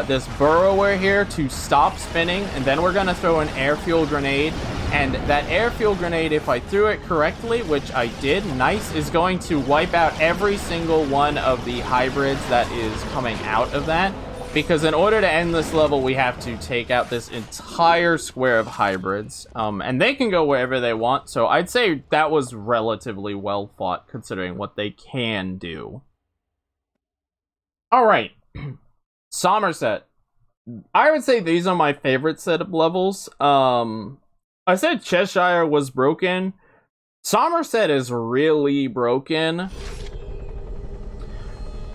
this burrower here to stop spinning, and then we're gonna throw an air fuel grenade. And that air fuel grenade, if I threw it correctly, which I did, nice, is going to wipe out every single one of the hybrids that is coming out of that. Because in order to end this level, we have to take out this entire square of hybrids. And they can go wherever they want, so I'd say that was relatively well fought, considering what they can do. Alright. Somerset. I would say these are my favorite setup levels. I said Cheshire was broken. Somerset is really broken.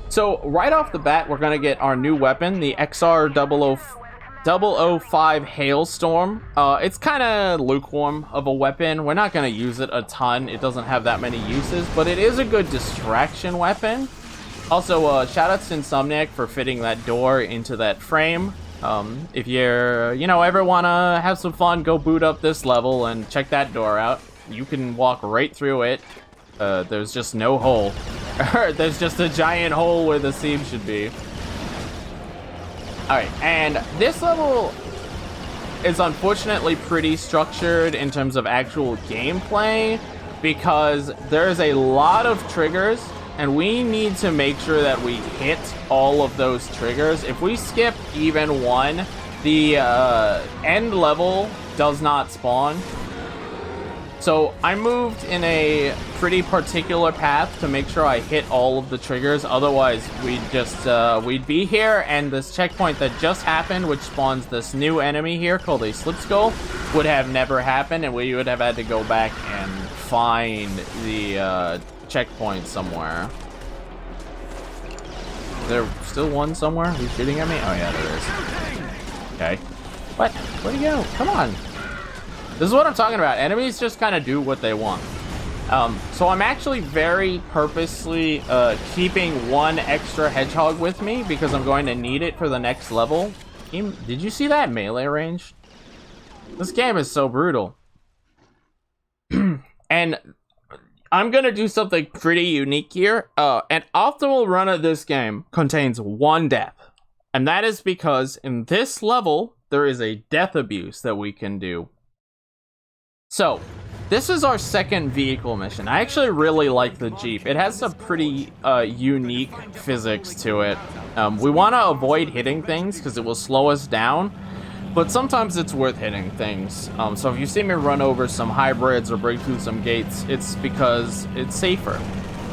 So right off the bat, we're gonna get our new weapon, the XR005 Hailstorm. It's kind of lukewarm of a weapon. We're not gonna use it a ton. It doesn't have that many uses, but it is a good distraction weapon. Also, shout out to Insomniac for fitting that door into that frame. If you're, ever want to have some fun, go boot up this level and check that door out. You can walk right through it. There's just no hole. There's just a giant hole where the seam should be. Alright, and this level is unfortunately pretty structured in terms of actual gameplay, because there's a lot of triggers, and we need to make sure that we hit all of those triggers. If we skip even one, the end level does not spawn. So I moved in a pretty particular path to make sure I hit all of the triggers. Otherwise, we'd be here, and this checkpoint that just happened, which spawns this new enemy here called a Slip Skull, would have never happened, and we would have had to go back and find the checkpoint somewhere. Is there still one somewhere? Who's shooting at me? Oh yeah, there is. Okay. What? Where'd he go? Come on. This is what I'm talking about. Enemies just kind of do what they want. So I'm actually very purposely keeping one extra hedgehog with me because I'm going to need it for the next level. Did you see that melee range? This game is so brutal. And I'm gonna do something pretty unique here. An optimal run of this game contains one death. And that is because in this level, there is a death abuse that we can do. So, this is our second vehicle mission. I actually really like the Jeep. It has some pretty unique physics to it. We want to avoid hitting things because it will slow us down, but sometimes it's worth hitting things. So if you see me run over some hybrids or break through some gates, it's because it's safer.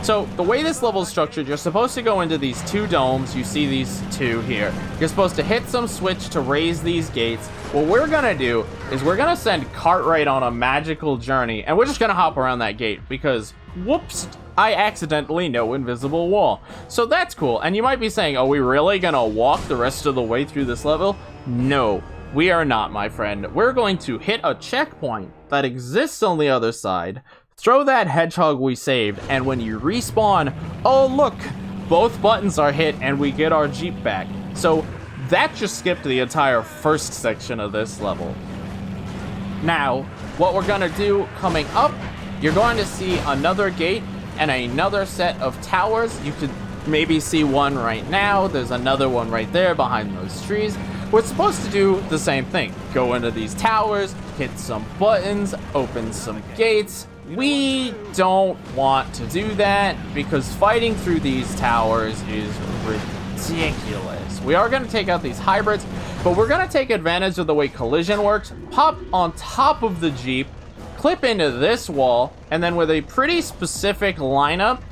So the way this level is structured, you're supposed to go into these two domes. You see these two here. You're supposed to hit some switch to raise these gates. What we're gonna do is we're gonna send Cartwright on a magical journey, and we're just gonna hop around that gate because, whoops, I accidentally know invisible wall. So that's cool. And you might be saying, are we really gonna walk the rest of the way through this level? No, we are not, my friend. We're going to hit a checkpoint that exists on the other side, throw that hedgehog we saved, and when you respawn, oh look, both buttons are hit and we get our Jeep back. So that just skipped the entire first section of this level. Now, what we're gonna do coming up, you're going to see another gate and another set of towers. You could maybe see one right now. There's another one right there behind those trees. We're supposed to do the same thing. Go into these towers, hit some buttons, open some gates. We don't want to do that because fighting through these towers is ridiculous. We are going to take out these hybrids, but we're going to take advantage of the way collision works, pop on top of the Jeep, clip into this wall, and then with a pretty specific lineup,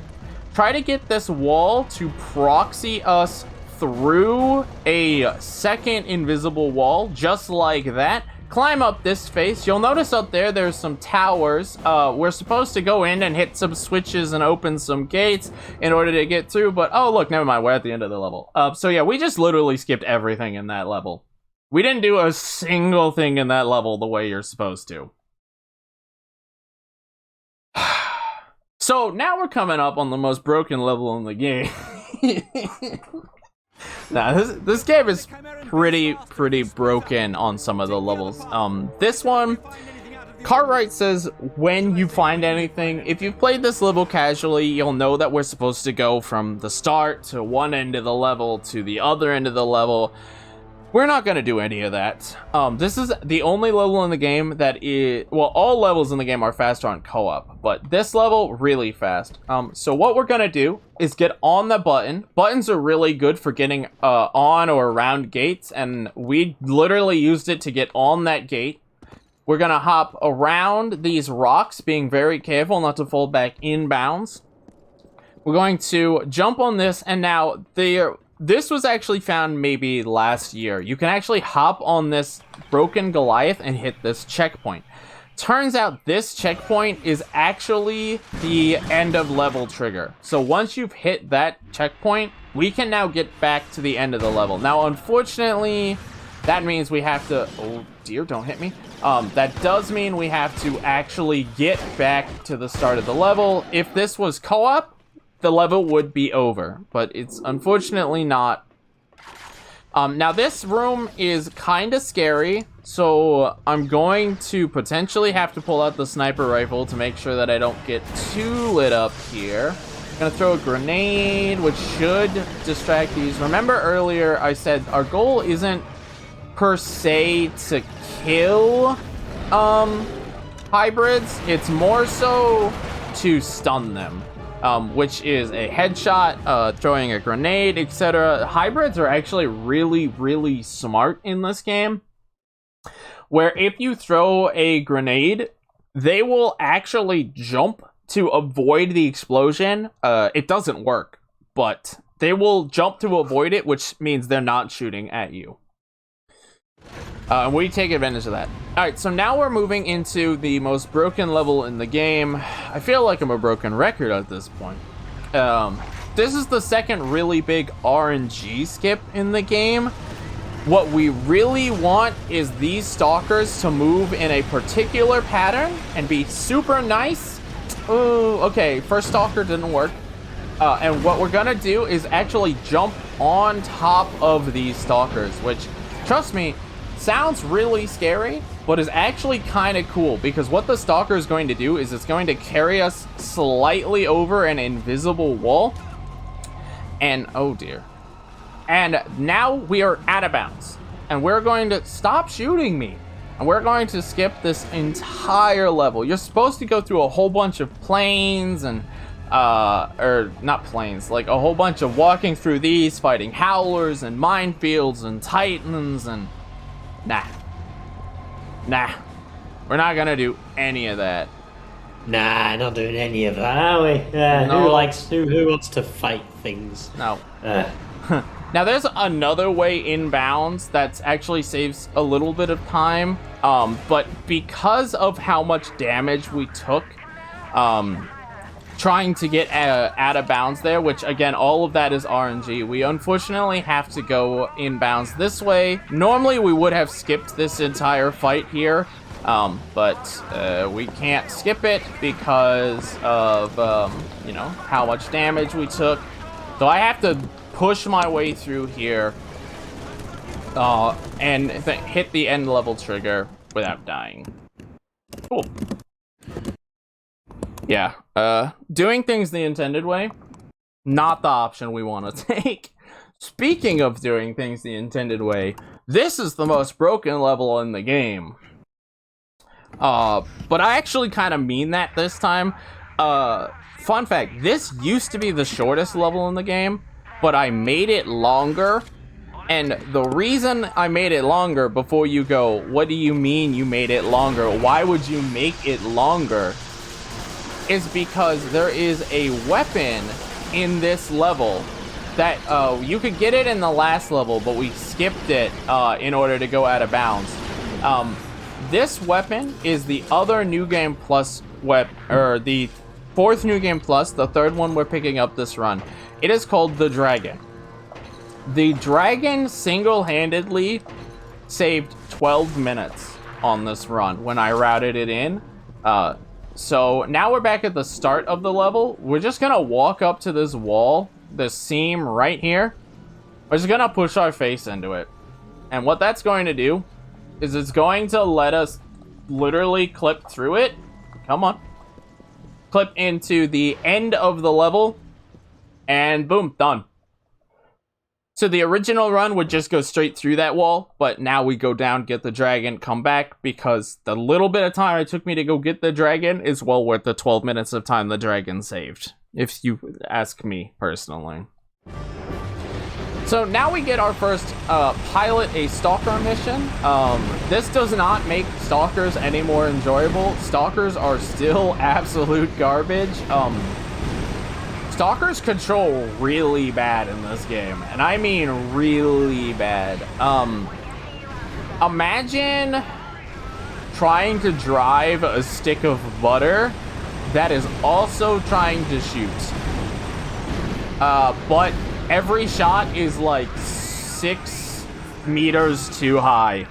try to get this wall to proxy us through a second invisible wall, just like that. Climb up this face. You'll notice up there, there's some towers. We're supposed to go in and hit some switches and open some gates in order to get through, but oh look, never mind, we're at the end of the level. So yeah, we just literally skipped everything in that level. We didn't do a single thing in that level the way you're supposed to. So now we're coming up on the most broken level in the game. Now, this game is pretty broken on some of the levels. This one, Cartwright says when you find anything, if you've played this level casually, you'll know that we're supposed to go from the start to one end of the level to the other end of the level. We're not going to do any of that. This is the only level in the game that is... Well, all levels in the game are faster on co-op, but this level, really fast. So what we're going to do is get on the button. Buttons are really good for getting on or around gates, and we literally used it to get on that gate. We're going to hop around these rocks, being very careful not to fall back inbounds. We're going to jump on this, and now this was actually found maybe last year. You can actually hop on this broken Goliath and hit this checkpoint. Turns out this checkpoint is actually the end of level trigger. So once you've hit that checkpoint, we can now get back to the end of the level. Now, unfortunately, that means we have to... Oh dear, don't hit me. That does mean we have to actually get back to the start of the level. If this was co-op, the level would be over, but it's unfortunately not. Now this room is kind of scary, so I'm going to potentially have to pull out the sniper rifle to make sure that I don't get too lit up here. I'm gonna throw a grenade, which should distract these. Remember earlier I said our goal isn't per se to kill hybrids, it's more so to stun them. Which is a headshot, throwing a grenade, etc. Hybrids are actually really smart in this game, where if you throw a grenade, they will actually jump to avoid the explosion. It doesn't work, but they will jump to avoid it, which means they're not shooting at you. We take advantage of that. Alright, so now we're moving into the most broken level in the game. I feel like I'm a broken record at this point. This is the second really big RNG skip in the game. What we really want is these stalkers to move in a particular pattern and be super nice. Oh, okay, first stalker didn't work. And what we're gonna do is actually jump on top of these stalkers, which, trust me, sounds really scary, but is actually kind of cool, because what the stalker is going to do is it's going to carry us slightly over an invisible wall, and oh dear. And now we are out of bounds. And we're going to stop shooting me. And we're going to skip this entire level. You're supposed to go through a whole bunch of planes and, or not planes, like a whole bunch of walking through these, fighting howlers and minefields and titans and... Nah. We're not gonna do any of that. Nah, not doing any of that, are we? No. Who wants to fight things? No. Now there's another way inbounds that actually saves a little bit of time, but because of how much damage we took, trying to get out of bounds there, which again, all of that is RNG, we unfortunately have to go inbounds this way. Normally we would have skipped this entire fight here, but we can't skip it because of, you know, how much damage we took. So I have to push my way through here and hit the end level trigger without dying. Cool. Yeah, doing things the intended way, not the option we want to take. Speaking of doing things the intended way, this is the most broken level in the game. But I actually kind of mean that this time. Fun fact, this used to be the shortest level in the game, but I made it longer. And the reason I made it longer, before you go, what do you mean you made it longer? Why would you make it longer? Is because there is a weapon in this level that you could get it in the last level, but we skipped it in order to go out of bounds. This weapon is the other New Game Plus or the fourth New Game Plus, the third one we're picking up this run. It is called the Dragon. The Dragon single-handedly saved 12 minutes on this run when I routed it in. So now we're back at the start of the level. We're just gonna walk up to this wall, this seam right here. We're just gonna push our face into it. And what that's going to do is it's going to let us literally clip through it. Come on. Clip into the end of the level. And boom, done. So the original run would just go straight through that wall, but now we go down, get the dragon, come back, because the little bit of time it took me to go get the dragon is well worth the 12 minutes of time the dragon saved, if you ask me personally. So now we get our first pilot a stalker mission. This does not make stalkers any more enjoyable. Stalkers are still absolute garbage. Stalkers control really bad in this game, and I mean really bad. Imagine trying to drive a stick of butter that is also trying to shoot. But every shot is like 6 meters too high.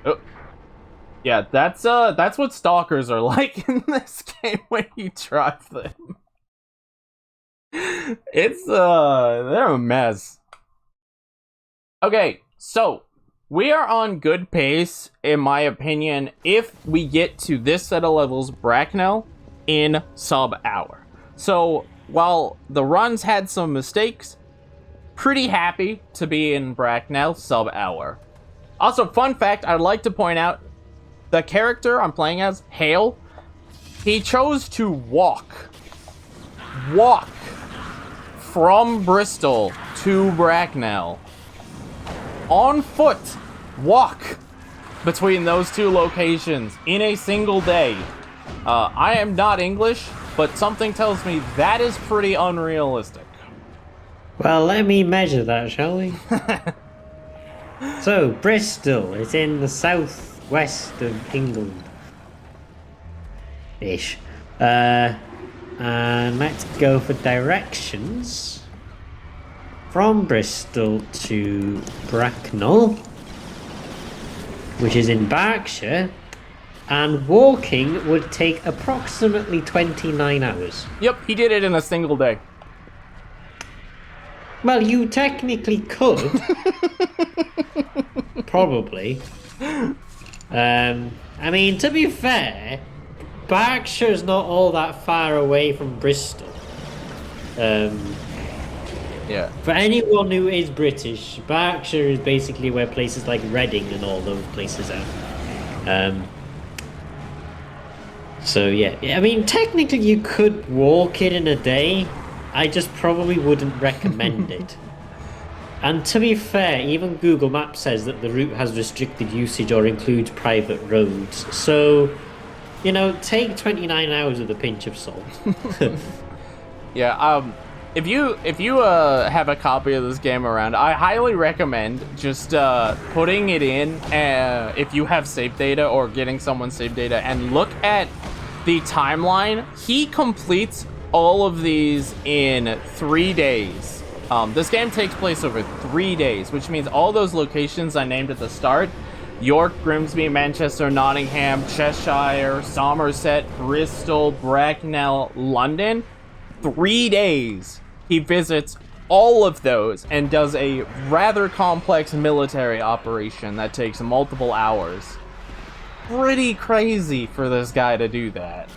Oh. Yeah, that's what stalkers are like in this game when you drive them. It's they're a mess. Okay, so we are on good pace, in my opinion, if we get to this set of levels, Bracknell, in sub-hour. So while the runs had some mistakes, pretty happy to be in Bracknell sub-hour. Also, fun fact, I'd like to point out, the character I'm playing as, Hale, he chose to walk from Bristol to Bracknell on foot, walk between those two locations in a single day. I am not English, but something tells me that is pretty unrealistic. Well, let me measure that, shall we? So, Bristol is in the southwest of England. Ish. And let's go for directions. From Bristol to Bracknell, which is in Berkshire, and walking would take approximately 29 hours. Yep, he did it in a single day. Well, you technically could. Probably. I mean, to be fair, Berkshire's not all that far away from Bristol. Yeah. For anyone who is British, Berkshire is basically where places like Reading and all those places are. So yeah, I mean, technically you could walk it in a day. I just probably wouldn't recommend it. And to be fair, even Google Maps says that the route has restricted usage or includes private roads. So, take 29 hours with a pinch of salt. Yeah, if you have a copy of this game around, I highly recommend just putting it in if you have save data or getting someone's save data and look at the timeline. He completes all of these in 3 days. This game takes place over 3 days, which means all those locations I named at the start, York, Grimsby, Manchester, Nottingham, Cheshire, Somerset, Bristol, Bracknell, London, 3 days. He visits all of those and does a rather complex military operation that takes multiple hours. Pretty crazy for this guy to do that.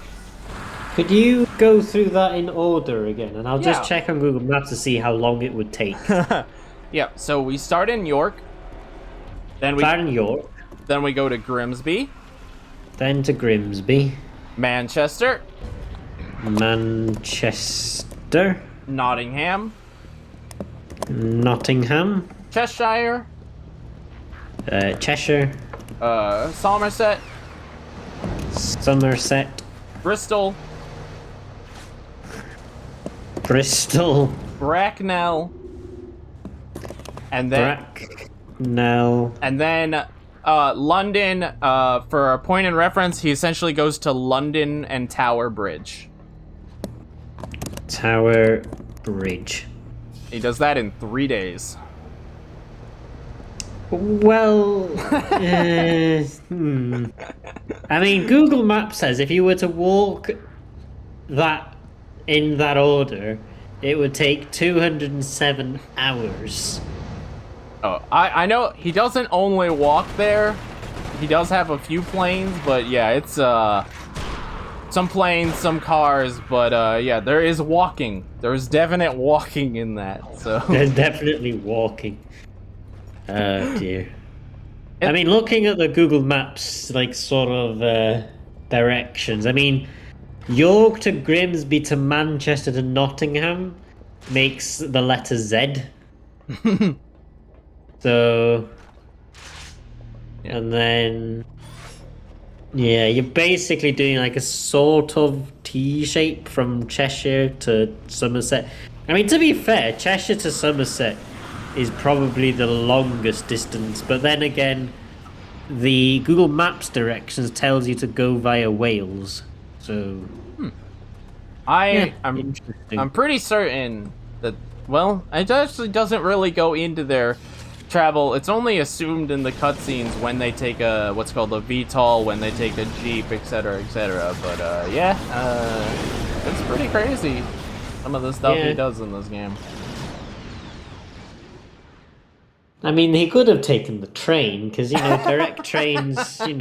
Could you go through that in order again? And I'll just check on Google Maps to see how long it would take. Yeah, so we start in York. Then we go to Grimsby. Then to Grimsby. Manchester. Nottingham. Cheshire. Cheshire. Somerset. Bristol. Bracknell. And then London, for a point in reference, he essentially goes to London and Tower Bridge. He does that in 3 days. Well, I mean, Google Maps says if you were to walk that in that order, it would take 207 hours. Oh, I know he doesn't only walk there. He does have a few planes, but yeah, it's some planes, some cars, but yeah, there is walking. There's definite walking in that. So there's definitely walking. Oh dear. I mean, looking at the Google Maps, like, sort of directions, I mean, York to Grimsby to Manchester to Nottingham makes the letter Z. So, and then, yeah, you're basically doing like a sort of T shape from Cheshire to Somerset. I mean, to be fair, Cheshire to Somerset is probably the longest distance, but then again, the Google Maps directions tells you to go via Wales. So, I'm pretty certain that, well, it actually doesn't really go into their travel. It's only assumed in the cutscenes when they take a what's called a VTOL, when they take a Jeep, etc., etc. But yeah, it's pretty crazy, some of the stuff he does in this game. I mean, he could have taken the train, because, direct trains, you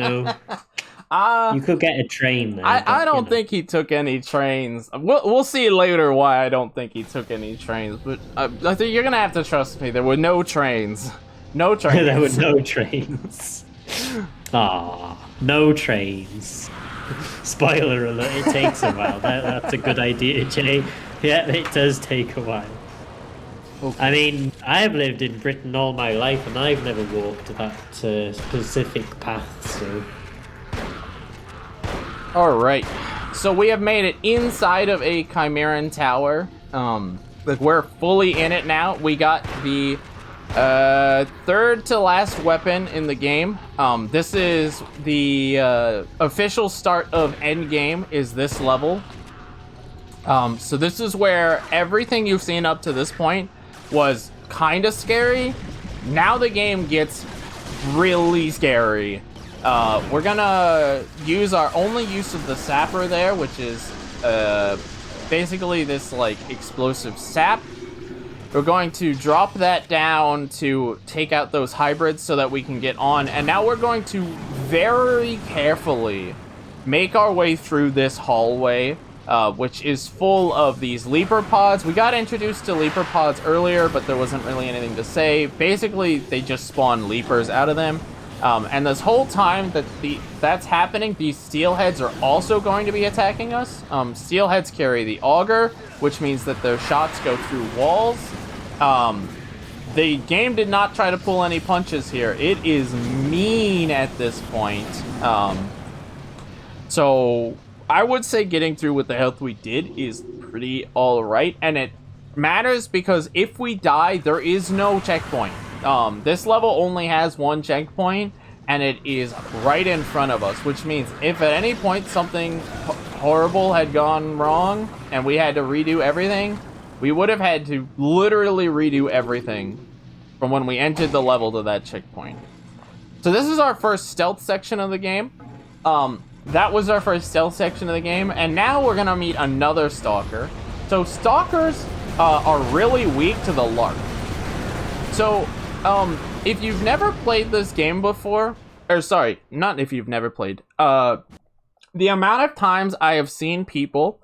could get a train there. I don't think he took any trains. We'll see later why I don't think he took any trains, but I think you're gonna have to trust me. There were no trains. No trains. There were no trains. Ah, no trains. Spoiler alert, it takes a while. That's a good idea, Jay. Yeah, it does take a while. Okay. I mean, I've lived in Britain all my life, and I've never walked that specific path, so... Alright, so we have made it inside of a Chimeran Tower. Like, we're fully in it now. We got the third to last weapon in the game. This is the official start of Endgame, is this level. So this is where everything you've seen up to this point was kind of scary. Now the game gets really scary. We're gonna use our only use of the sapper there, which is basically this like explosive sap. We're going to drop that down to take out those hybrids so that we can get on. And now we're going to very carefully make our way through this hallway which is full of these leaper pods. We got introduced to leaper pods earlier, but there wasn't really anything to say. Basically, they just spawn leapers out of them. And this whole time that that's happening, these steelheads are also going to be attacking us. Steelheads carry the auger, which means that their shots go through walls. The game did not try to pull any punches here. It is mean at this point. So I would say getting through with the health we did is pretty alright. And it matters because if we die, there is no checkpoint. This level only has one checkpoint, and it is right in front of us, which means if at any point something horrible had gone wrong and we had to redo everything, we would have had to literally redo everything from when we entered the level to that checkpoint. So this is our first stealth section of the game. That was our first stealth section of the game, and now we're gonna meet another stalker. So stalkers are really weak to the lark. So if you've never played this game before, or sorry, not if you've never played, the amount of times I have seen people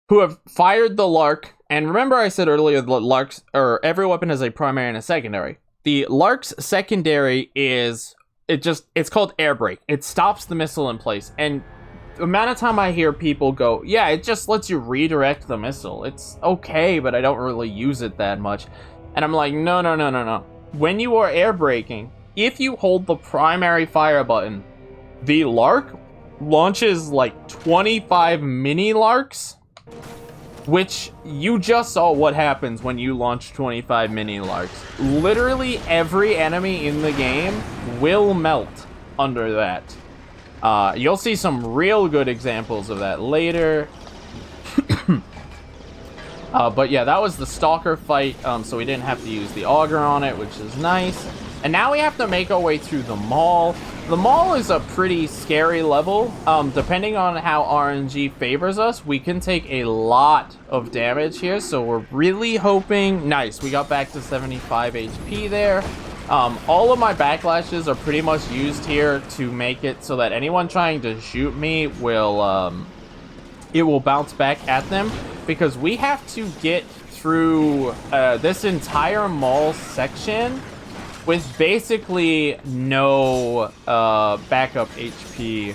who have fired the lark, and remember I said earlier the larks, or every weapon has a primary and a secondary. The lark's secondary is, it's called air brake. It stops the missile in place, and the amount of time I hear people go, yeah, it just lets you redirect the missile. It's okay, but I don't really use it that much. And I'm like, no. When you are air braking, if you hold the primary fire button, the lark launches like 25 mini larks, which you just saw what happens when you launch 25 mini larks. Literally every enemy in the game will melt under that. You'll see some real good examples of that later. But yeah, that was the stalker fight, so we didn't have to use the auger on it, which is nice. And now we have to make our way through the mall. The mall is a pretty scary level. Depending on how RNG favors us, we can take a lot of damage here, so we're really hoping... Nice, we got back to 75 HP there. All of my backlashes are pretty much used here to make it so that anyone trying to shoot me will... it will bounce back at them, because we have to get through this entire mall section with basically no backup HP.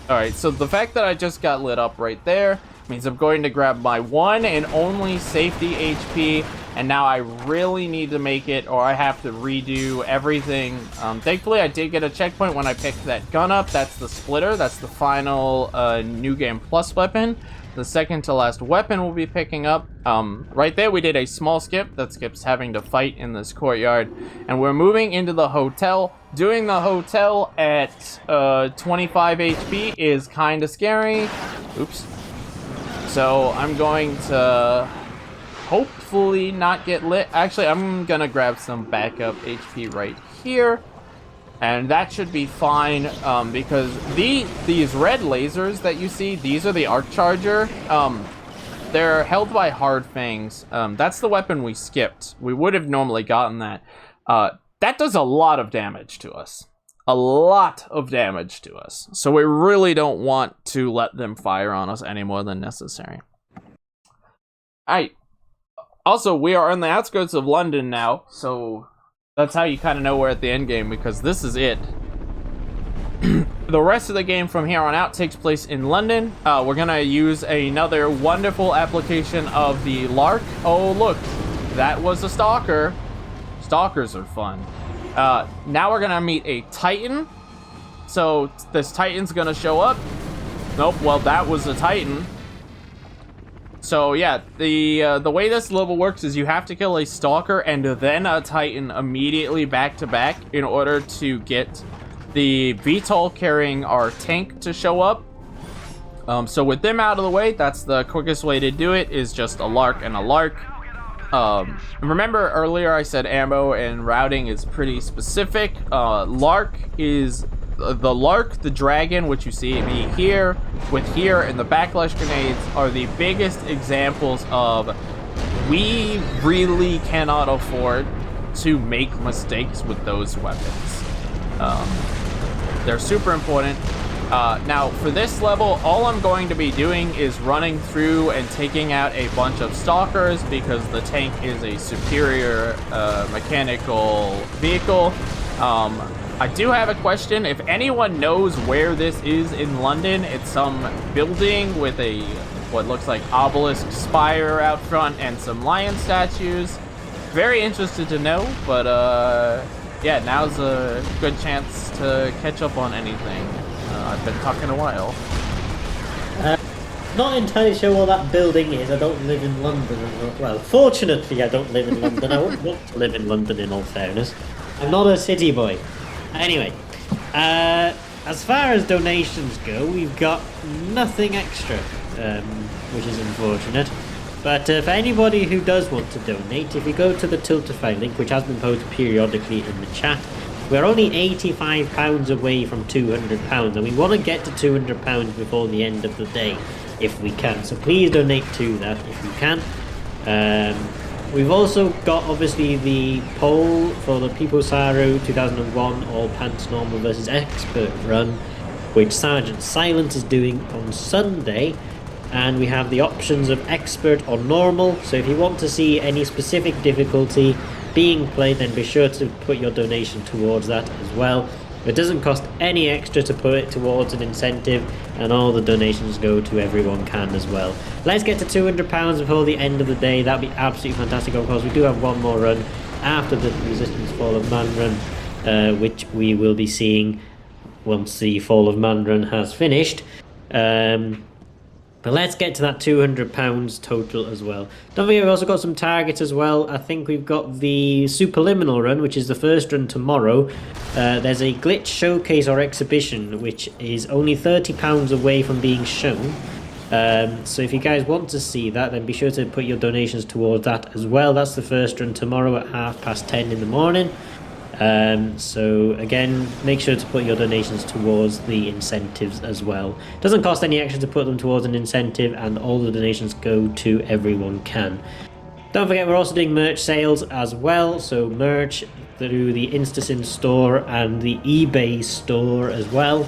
Alright, so the fact that I just got lit up right there means I'm going to grab my one and only safety HP, and now I really need to make it, or I have to redo everything. Thankfully, I did get a checkpoint when I picked that gun up. That's the splitter. That's the final New Game Plus weapon. The second to last weapon we'll be picking up. Right there, we did a small skip. That skip's having to fight in this courtyard. And we're moving into the hotel. Doing the hotel at 25 HP is kind of scary. Oops. So I'm going to hopefully not get lit. Actually, I'm gonna grab some backup HP right here, and that should be fine, because these red lasers that you see, these are the arc charger. They're held by hard fangs. That's the weapon we skipped. We would have normally gotten that. That does a lot of damage to us. A lot of damage to us. So we really don't want to let them fire on us any more than necessary. Alright. Also, we are on the outskirts of London now, so that's how you kind of know we're at the end game, because this is it. The rest of the game from here on out takes place in London. We're gonna use another wonderful application of the Lark. Oh, look, that was a stalker. Stalkers are fun. Now we're gonna meet a Titan. So this Titan's gonna show up. Nope, well, that was a Titan. So yeah, the way this level works is you have to kill a stalker and then a Titan immediately back to back in order to get the VTOL carrying our tank to show up. So with them out of the way, that's the quickest way to do it, is just a Lark and a Lark. Remember earlier I said ammo and routing is pretty specific. Lark is the Lark, the Dragon, which you see me here with here, and the Backlash Grenades are the biggest examples of we really cannot afford to make mistakes with those weapons. They're super important. Now, for this level, all I'm going to be doing is running through and taking out a bunch of stalkers because the tank is a superior mechanical vehicle. I do have a question. If anyone knows where this is in London, it's some building with a what looks like obelisk spire out front and some lion statues. Very interested to know, but yeah, now's a good chance to catch up on anything. I've been talking a while. Not entirely sure what that building is. I don't live in London. Well, fortunately, I don't live in London. I wouldn't want to live in London, in all fairness. I'm not a city boy. Anyway, as far as donations go, we've got nothing extra, which is unfortunate. But for anybody who does want to donate, if you go to the Tiltify link, which has been posted periodically in the chat, we're only £85 away from £200, and we want to get to £200 before the end of the day, if we can. So please donate to that if you can. We've also got, obviously, the poll for the People Saru 2001 All Pants Normal versus Expert run, which Sergeant Silent is doing on Sunday. And we have the options of Expert or Normal. So if you want to see any specific difficulty being played, then be sure to put your donation towards that as well. It doesn't cost any extra to put it towards an incentive, and all the donations go to EveryoneCan as well. Let's get to £200 before the end of the day. That'd be absolutely fantastic. Of course, we do have one more run after the Resistance Fall of Man run, which we will be seeing once the Fall of Man run has finished. But let's get to that £200 total as well. Don't forget, we've also got some targets as well. I think we've got the Superliminal run, which is the first run tomorrow. There's a glitch showcase or exhibition, which is only £30 away from being shown. So if you guys want to see that, then be sure to put your donations towards that as well. That's the first run tomorrow at 10:30 in the morning. So again, make sure to put your donations towards the incentives as well. Doesn't cost any extra to put them towards an incentive, and all the donations go to EveryoneCan. Don't forget, we're also doing merch sales as well. So merch through the InstaSim store and the eBay store as well.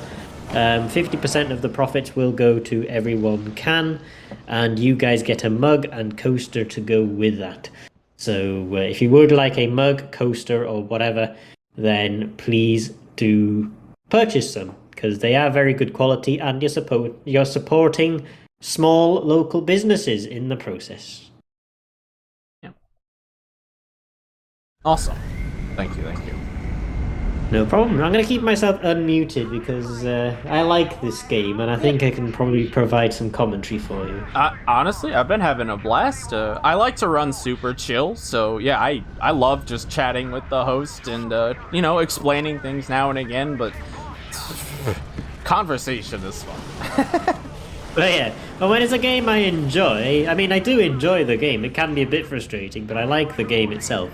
50% of the profits will go to EveryoneCan, and you guys get a mug and coaster to go with that. So if you would like a mug, coaster, or whatever, then please do purchase some, because they are very good quality, and you're supporting small local businesses in the process. Yeah. Awesome. Thank you. No problem. I'm going to keep myself unmuted because I like this game, and I think I can probably provide some commentary for you. Honestly, I've been having a blast. I like to run super chill, so yeah, I love just chatting with the host and, explaining things now and again, but conversation is fun. But yeah, but when it's a game I enjoy, I mean, I do enjoy the game. It can be a bit frustrating, but I like the game itself.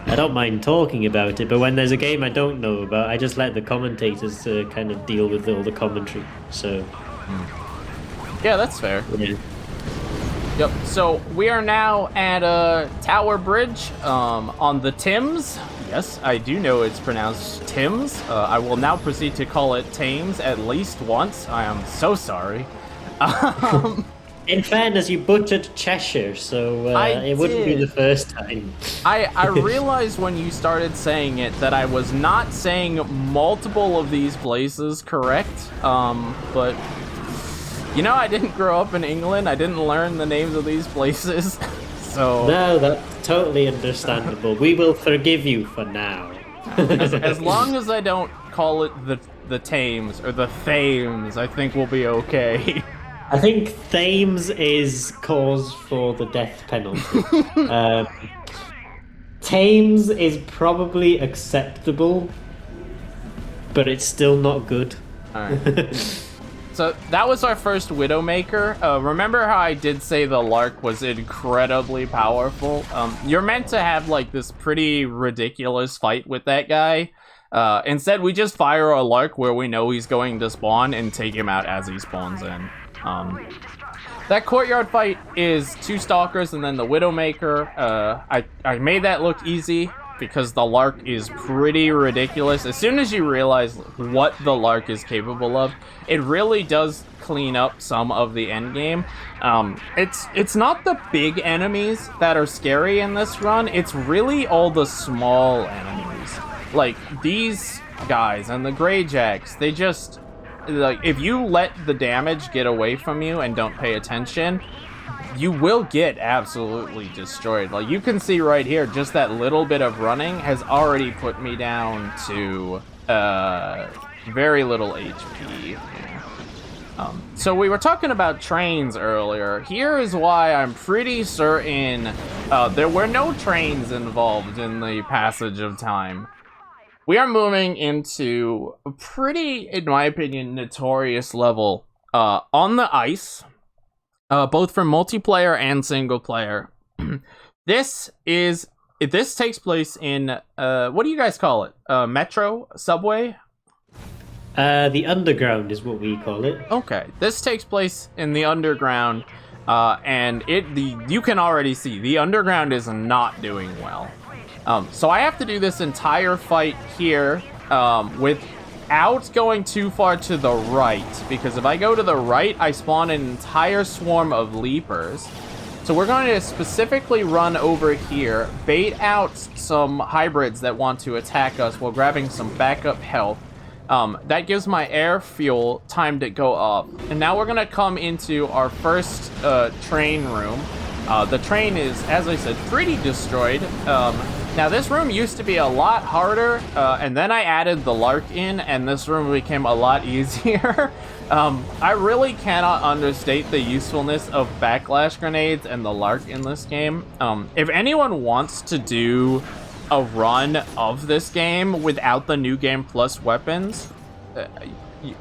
I don't mind talking about it, but when there's a game I don't know about, I just let the commentators kind of deal with all the commentary. So, yeah, that's fair. Yeah. Yep. So we are now at Tower Bridge on the Thames. Yes, I do know it's pronounced Thames. I will now proceed to call it Thames at least once. I am so sorry. In fairness, you butchered Cheshire, so it wouldn't be the first time. I realized when you started saying it that I was not saying multiple of these places correct, but, I didn't grow up in England. I didn't learn the names of these places, so... No, that's totally understandable. We will forgive you for now. as long as I don't call it the Thames or the Thames, I think we'll be okay. I think Thames is cause for the death penalty. Thames is probably acceptable, but it's still not good. Alright. So that was our first Widowmaker. Remember how I did say the Lark was incredibly powerful? You're meant to have like this pretty ridiculous fight with that guy. Instead, we just fire a Lark where we know he's going to spawn and take him out as he spawns in. That courtyard fight is 2 stalkers and then the Widowmaker. I made that look easy. because the Lark is pretty ridiculous. As soon as you realize what the Lark is capable of, it really does clean up some of the end game. It's not the big enemies that are scary in this run. It's really all the small enemies. Like these guys and the Greyjacks, they just, like, if you let the damage get away from you and don't pay attention, you will get absolutely destroyed. Like you can see right here, just that little bit of running has already put me down to very little HP. So we were talking about trains earlier. Here is why I'm pretty certain there were no trains involved in the passage of time. We are moving into a pretty, in my opinion, notorious level on the ice, both for multiplayer and single player. This takes place in, what do you guys call it? Metro? Subway? The underground is what we call it. Okay, this takes place in the underground, and you can already see the underground is not doing well. So I have to do this entire fight here without going too far to the right, because if I go to the right, I spawn an entire swarm of leapers. So we're going to specifically run over here, bait out some hybrids that want to attack us while grabbing some backup health. That gives my air fuel time to go up. And now we're going to come into our first train room. The train is, as I said, pretty destroyed. Now this room used to be a lot harder, and then I added the Lark in, and this room became a lot easier. I really cannot understate the usefulness of Backlash Grenades and the Lark in this game. If anyone wants to do a run of this game without the new game plus weapons,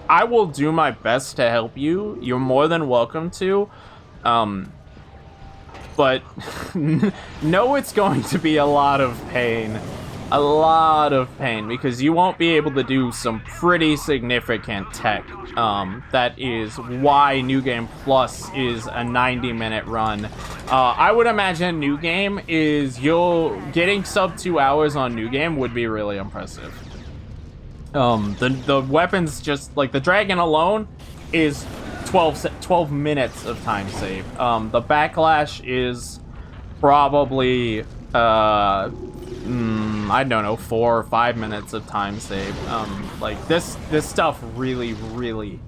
I will do my best to help you. You're more than welcome to. But know it's going to be a lot of pain. A lot of pain, because you won't be able to do some pretty significant tech. That is why New Game Plus is a 90-minute run. I would imagine New Game is, getting sub 2 hours on New Game would be really impressive. The weapons, just like the dragon alone, is 12 minutes of time save. The Backlash is probably I don't know, 4 or 5 minutes of time save. Like this stuff really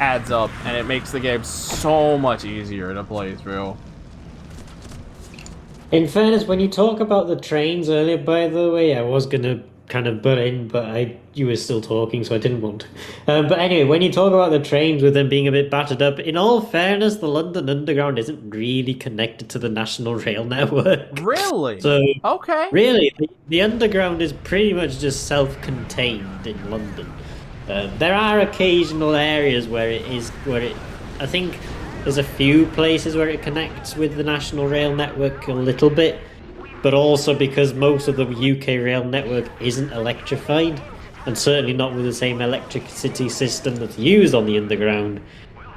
adds up, and it makes the game so much easier to play through. In fairness, when you talk about the trains earlier, by the way, I was gonna kind of butt in, but you were still talking, so I didn't want to. But anyway, when you talk about the trains with them being a bit battered up, in all fairness, the London Underground isn't really connected to the National Rail Network. Really? So, okay. Really, the Underground is pretty much just self-contained in London. There are occasional areas where I think there's a few places where it connects with the National Rail Network a little bit, but also because most of the UK rail network isn't electrified, and certainly not with the same electricity system that's used on the Underground,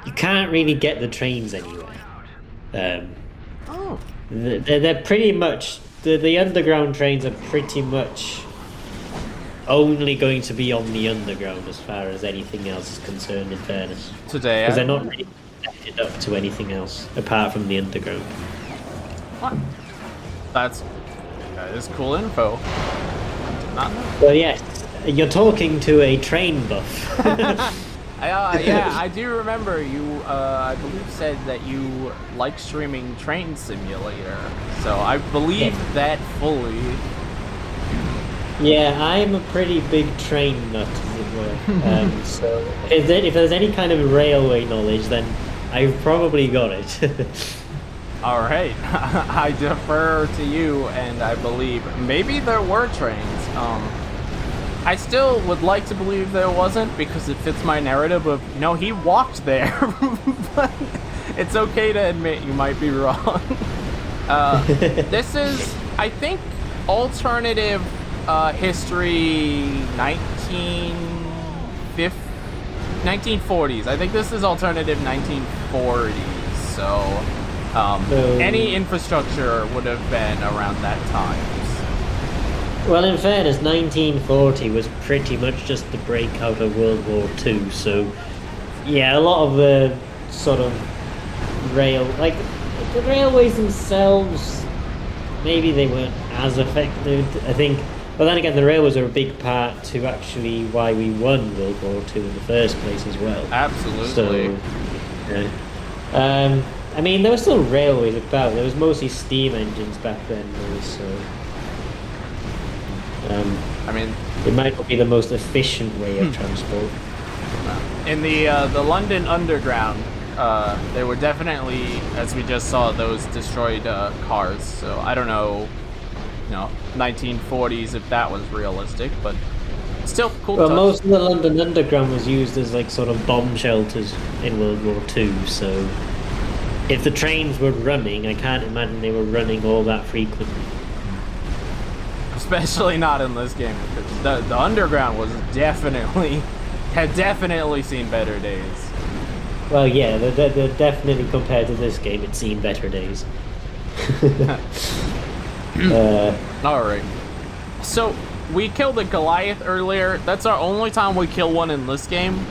you can't really get the trains anywhere. They're pretty much, the Underground trains are pretty much only going to be on the Underground as far as anything else is concerned, in fairness. Today, because they're not really connected up to anything else apart from the Underground. What? That is cool info. Did not know. Well, yes, you're talking to a train buff. Yeah, I do remember you, I believe, said that you like streaming Train Simulator, so I believe that fully. Yeah, I'm a pretty big train nut, as it were. So if there's any kind of railway knowledge, then I've probably got it. All right, I defer to you, and I believe maybe there were trains. I still would like to believe there wasn't, because it fits my narrative of, no, he walked there. But it's okay to admit you might be wrong. This is, I think, alternative history 1940s. I think this is alternative 1940s, so any infrastructure would have been around that time. Well, in fairness, 1940 was pretty much just the breakout of World War II, so yeah, a lot of the sort of like the railways themselves, maybe they weren't as effective, I think. But then again, the railways are a big part to actually why we won World War II in the first place as well. Absolutely. So, yeah. I mean, there were still railways about. There was mostly steam engines back then, though, so. I mean, it might not be the most efficient way of transport. In the London Underground, there were definitely, as we just saw, those destroyed cars. So I don't know, 1940s if that was realistic, but still cool. Well, most of the London Underground was used as like sort of bomb shelters in World War II. So if the trains were running, I can't imagine they were running all that frequently. Especially not in this game, because the Underground was had definitely seen better days. Well, yeah, they're definitely, compared to this game, it's seen better days. Alright. So, we killed a Goliath earlier. That's our only time we kill one in this game.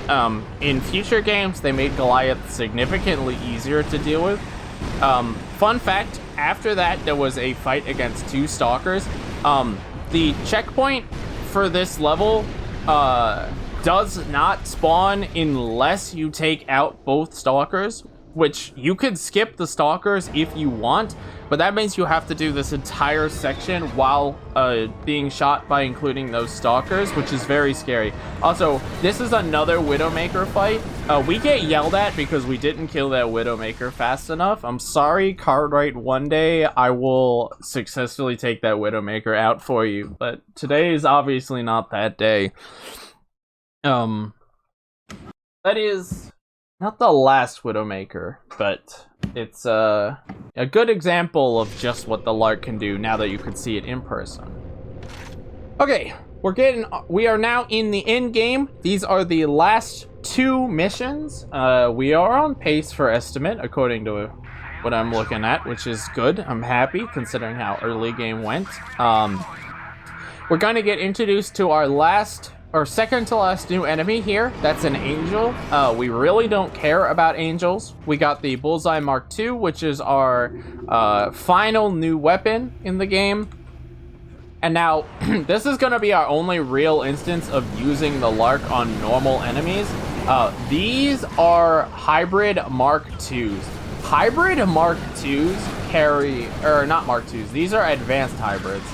In future games, they made Goliath significantly easier to deal with. Fun fact, after that, there was a fight against 2 stalkers. The checkpoint for this level does not spawn unless you take out both stalkers, which you could skip the stalkers if you want, but that means you have to do this entire section while being shot by including those stalkers, which is very scary. Also, this is another Widowmaker fight. We get yelled at because we didn't kill that Widowmaker fast enough. I'm sorry, Cartwright. One day I will successfully take that Widowmaker out for you, but today is obviously not that day. That is not the last Widowmaker, but it's a good example of just what the Lark can do now that you can see it in person. Okay, we are now in the end game. These are the last 2 missions. We are on pace for estimate according to what I'm looking at, which is good. I'm happy considering how early game went. We're going to get introduced to our second to last new enemy here. That's an angel. We really don't care about angels. We got the Bullseye Mark II, which is our final new weapon in the game. And now, this is going to be our only real instance of using the Lark on normal enemies. These are Hybrid Mark IIs. Hybrid Mark IIs carry, or not Mark IIs, these are Advanced Hybrids.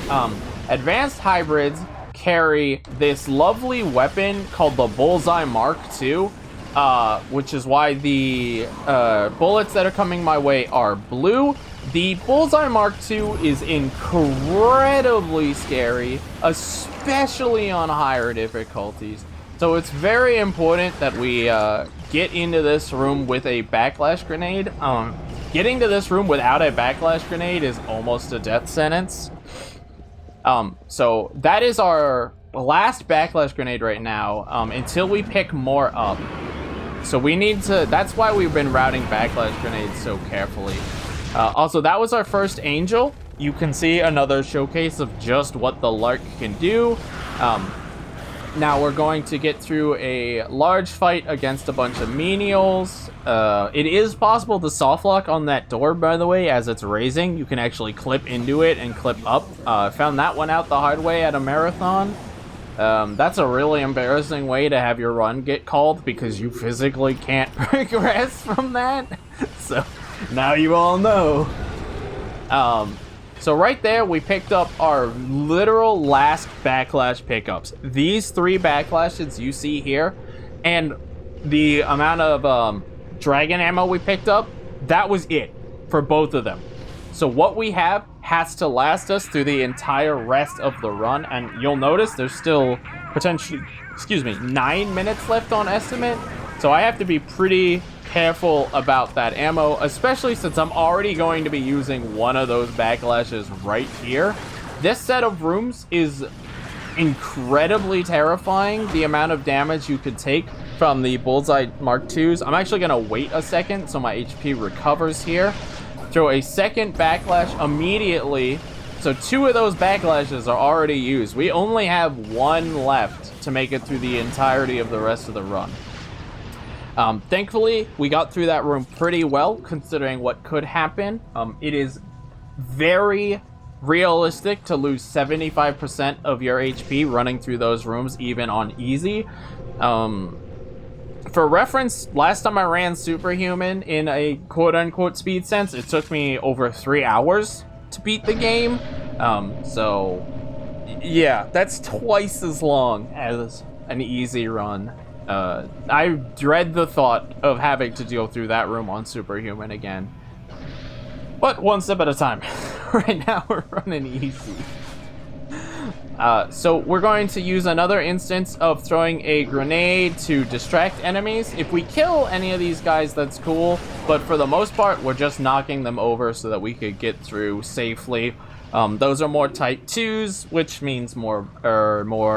Advanced Hybrids carry this lovely weapon called the Bullseye Mark II, which is why the bullets that are coming my way are blue. The Bullseye Mark II is incredibly scary, especially on higher difficulties. So it's very important that we get into this room with a Backlash Grenade. Getting to this room without a Backlash Grenade is almost a death sentence. So that is our last Backlash Grenade right now, until we pick more up. So we need to, that's why we've been routing Backlash Grenades so carefully. Also, that was our first Angel. You can see another showcase of just what the Lark can do. Now we're going to get through a large fight against a bunch of menials. It is possible to softlock on that door, by the way, as it's raising. You can actually clip into it and clip up. Found that one out the hard way at a marathon. That's a really embarrassing way to have your run get called because you physically can't progress from that. So now you all know. So right there, we picked up our literal last Backlash pickups. These 3 Backlashes you see here, and the amount of dragon ammo we picked up, that was it for both of them. So what we have has to last us through the entire rest of the run, and you'll notice there's still potentially, 9 minutes left on estimate. So I have to be pretty careful about that ammo, especially since I'm already going to be using one of those Backlashes right here. This set of rooms is incredibly terrifying, the amount of damage you could take from the Bullseye Mark IIs. I'm actually going to wait a second so my HP recovers here. Throw a second Backlash immediately So 2 of those backlashes are already used. We only have 1 left to make it through the entirety of the rest of the run. Thankfully, we got through that room pretty well, considering what could happen. It is very realistic to lose 75% of your HP running through those rooms, even on easy. For reference, last time I ran Superhuman in a quote-unquote speed sense, it took me over 3 hours to beat the game. So, yeah, that's twice as long as an easy run. I dread the thought of having to go through that room on Superhuman again. But one step at a time. Right now we're running easy. So we're going to use another instance of throwing a grenade to distract enemies. If we kill any of these guys, that's cool. But for the most part, we're just knocking them over so that we could get through safely. Those are more type 2s, which means more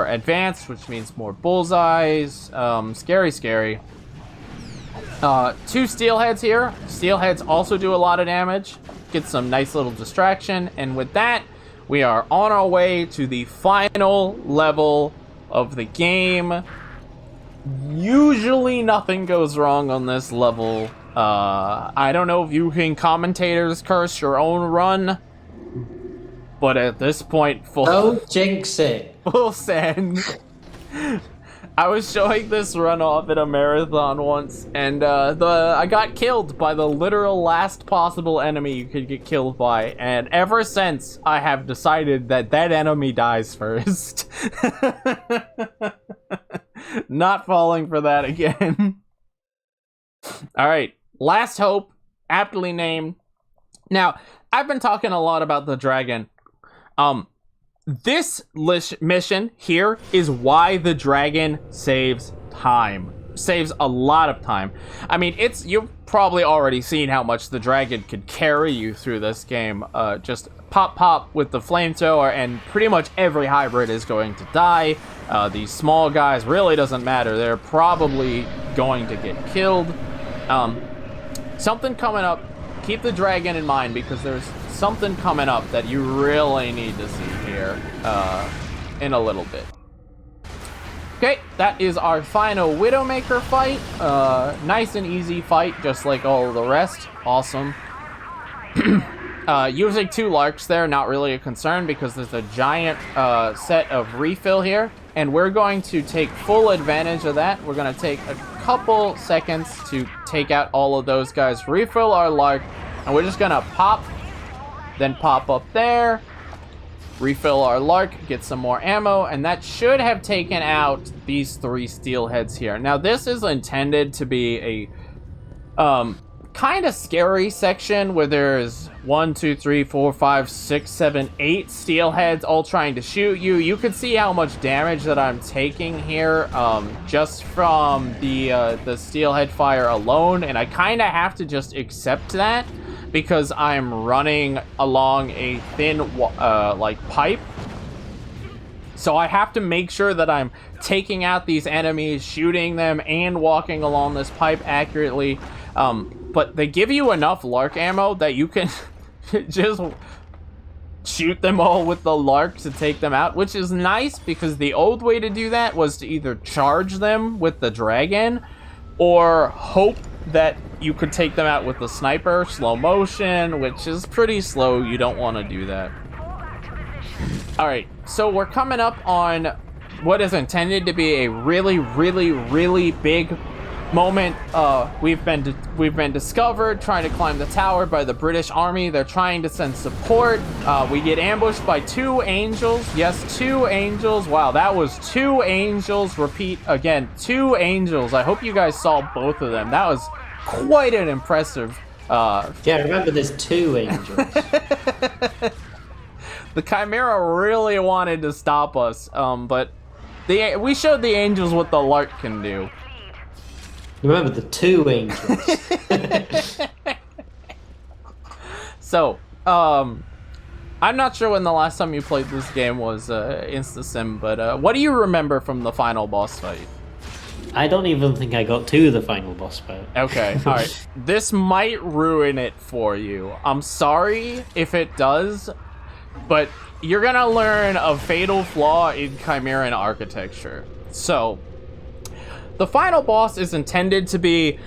advanced, which means more bullseyes. Scary, scary. 2 steelheads here. Steelheads also do a lot of damage. Get some nice little distraction. And with that, we are on our way to the final level of the game. Usually nothing goes wrong on this level. I don't know if you can commentators curse your own run, but at this point, Don't jinx it. Full send. I was showing this run off at a marathon once, and I got killed by the literal last possible enemy you could get killed by, and ever since I have decided that that enemy dies first. Not falling for that again. Alright, Last Hope, aptly named. Now, I've been talking a lot about the dragon. This mission here is why the dragon saves time. Saves a lot of time. I mean, you've probably already seen how much the dragon could carry you through this game. Just pop with the flamethrower, and pretty much every hybrid is going to die. These small guys really doesn't matter. They're probably going to get killed. Something coming up. Keep the dragon in mind, because there's something coming up that you really need to see here in a little bit. Okay, that is our final Widowmaker fight. Nice and easy fight, just like all of the rest. Awesome. Using 2 Larks there, not really a concern, because there's a giant set of refill here, and we're going to take full advantage of that. We're going to take a couple seconds to take out all of those guys, refill our Lark, and we're just going to pop, then pop up there, refill our Lark, get some more ammo, and that should have taken out these 3 steelheads here. Now, this is intended to be a kind of scary section where there's 1, 2, 3, 4, 5, 6, 7, 8 steelheads all trying to shoot you. You can see how much damage that I'm taking here just from the steelhead fire alone, and I kind of have to just accept that because I'm running along a thin like pipe. So I have to make sure that I'm taking out these enemies, shooting them, and walking along this pipe accurately. But they give you enough Lark ammo that you can just shoot them all with the Lark to take them out, which is nice, because the old way to do that was to either charge them with the dragon or hope that you could take them out with the sniper, slow motion, which is pretty slow. You don't want to do that. Alright, so we're coming up on what is intended to be a really, really, really big moment. We've been discovered trying to climb the tower by the British Army. They're trying to send support. We get ambushed by 2 angels. Yes, 2 angels. Wow, that was 2 angels. Repeat again, 2 angels. I hope you guys saw both of them. That was quite an impressive. Yeah, remember there's 2 angels. The Chimera really wanted to stop us, but we showed the angels what the Lark can do. Remember the 2 angels. So, I'm not sure when the last time you played this game was InstaSim, but what do you remember from the final boss fight? I don't even think I got to the final boss fight. Okay, alright. This might ruin it for you. I'm sorry if it does. but you're gonna learn a fatal flaw in Chimeran architecture. So, the final boss is intended to be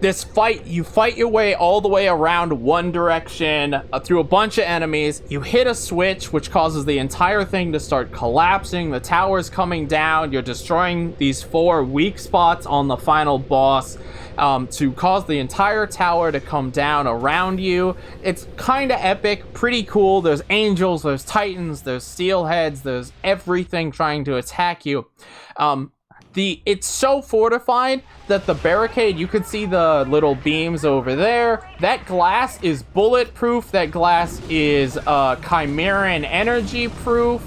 this fight. You fight your way all the way around one direction through a bunch of enemies. You hit a switch, which causes the entire thing to start collapsing. The tower's coming down. You're destroying these 4 weak spots on the final boss to cause the entire tower to come down around you. It's kind of epic, pretty cool. There's angels, there's titans, there's steelheads, there's everything trying to attack you. It's so fortified that the barricade, you can see the little beams over there. That glass is bulletproof. That glass is Chimeran energy proof.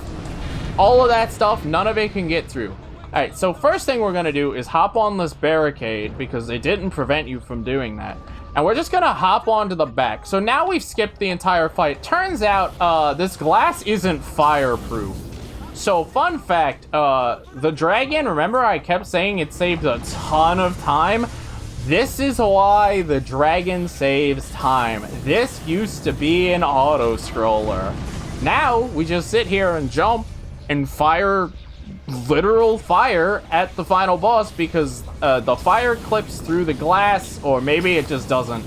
All of that stuff, none of it can get through. All right, so first thing we're gonna do is hop on this barricade because they didn't prevent you from doing that. And we're just gonna hop onto the back. So now we've skipped the entire fight. Turns out this glass isn't fireproof. So, fun fact, the dragon, remember I kept saying it saves a ton of time? This is why the dragon saves time. This used to be an auto-scroller. Now, we just sit here and jump and fire literal fire at the final boss because the fire clips through the glass, or maybe it just doesn't.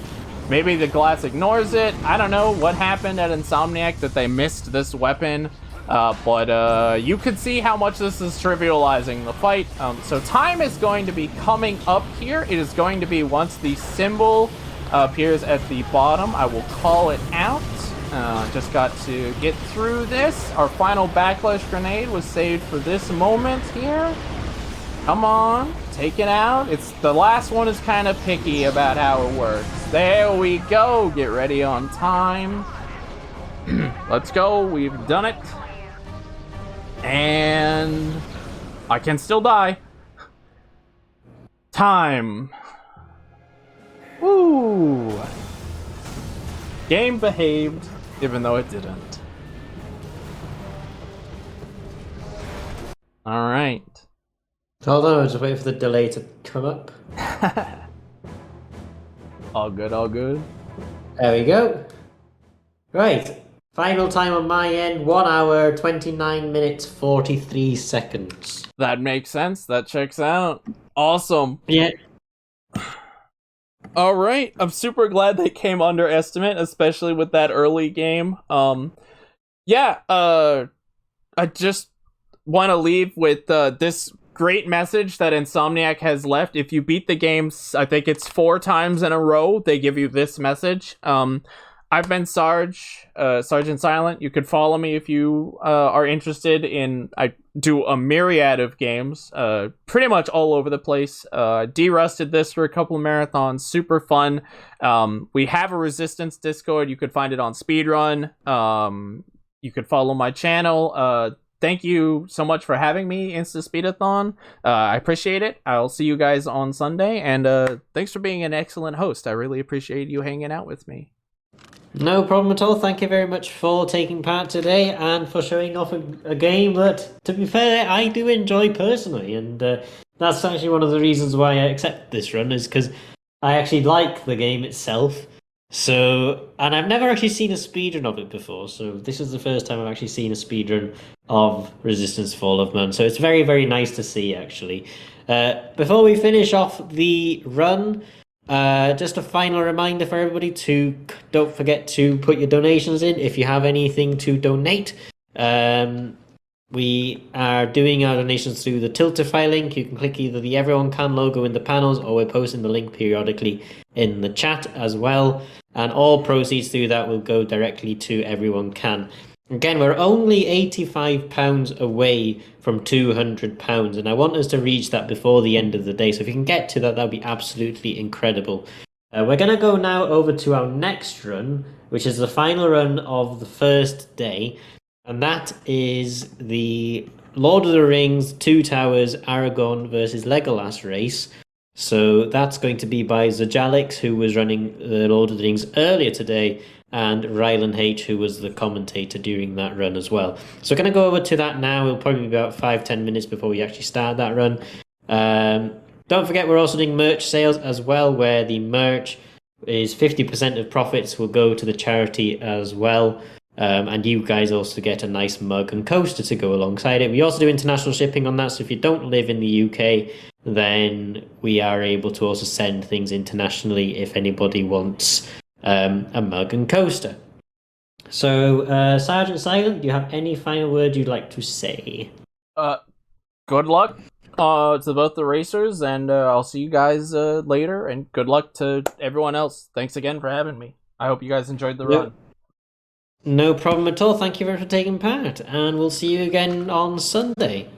Maybe the glass ignores it. I don't know what happened at Insomniac that they missed this weapon. But you can see how much this is trivializing the fight. So time is going to be coming up here. It is going to be once the symbol appears at the bottom. I will call it out. Just got to get through this. Our final Backlash Grenade was saved for this moment here. Come on, take it out. It's the last one is kind of picky about how it works. There we go. Get ready on time. Let's go. We've done it. And I can still die. Time. Woo! Game behaved, even though it didn't. Alright. Hold on, I was just waiting for the delay to come up. All good, all good. There we go. Right. Final time on my end, 1 hour, 29 minutes, 43 seconds. That makes sense. That checks out. Awesome. Yeah. All right. I'm super glad they came under estimate, especially with that early game. I just want to leave with this great message that Insomniac has left. If you beat the game, I think it's 4 times in a row, they give you this message. I've been srgtsilent. You could follow me if you are interested in. I do a myriad of games, pretty much all over the place. De-rusted this for a couple of marathons, super fun. We have a Resistance Discord. You could find it on Speedrun. You could follow my channel. Thank you so much for having me, InstaSpeedathon. I appreciate it. I'll see you guys on Sunday, and thanks for being an excellent host. I really appreciate you hanging out with me. No problem at all. Thank you very much for taking part today and for showing off a game that, to be fair, I do enjoy personally. And that's actually one of the reasons why I accept this run, is because I actually like the game itself. So, and I've never actually seen a speedrun of it before. So this is the first time I've actually seen a speedrun of Resistance Fall of Man. So it's very, very nice to see, actually. Before we finish off the run, just a final reminder for everybody to don't forget to put your donations in if you have anything to donate. We are doing our donations through the Tiltify link. You can click either the EveryoneCan logo in the panels, or we're posting the link periodically in the chat as well. And all proceeds through that will go directly to EveryoneCan. Again, we're only £85 away from £200, and I want us to reach that before the end of the day. So if you can get to that, that would be absolutely incredible. We're going to go now over to our next run, which is the final run of the first day, and that is the Lord of the Rings, Two Towers, Aragorn versus Legolas race. So that's going to be by Zajalix, who was running the Lord of the Rings earlier today, and Rylan H, who was the commentator during that run as well. So we're going to go over to that now. It'll probably be about 5-10 minutes before we actually start that run. Don't forget, we're also doing merch sales as well, where the merch is 50% of profits will go to the charity as well. And you guys also get a nice mug and coaster to go alongside it. We also do international shipping on that, so if you don't live in the UK, then we are able to also send things internationally if anybody wants a mug and coaster. So, Sergeant Silent, do you have any final words you'd like to say? Good luck to both the racers, and I'll see you guys later, and good luck to everyone else. Thanks again for having me. I hope you guys enjoyed the run. No problem at all. Thank you very much for taking part, and we'll see you again on Sunday.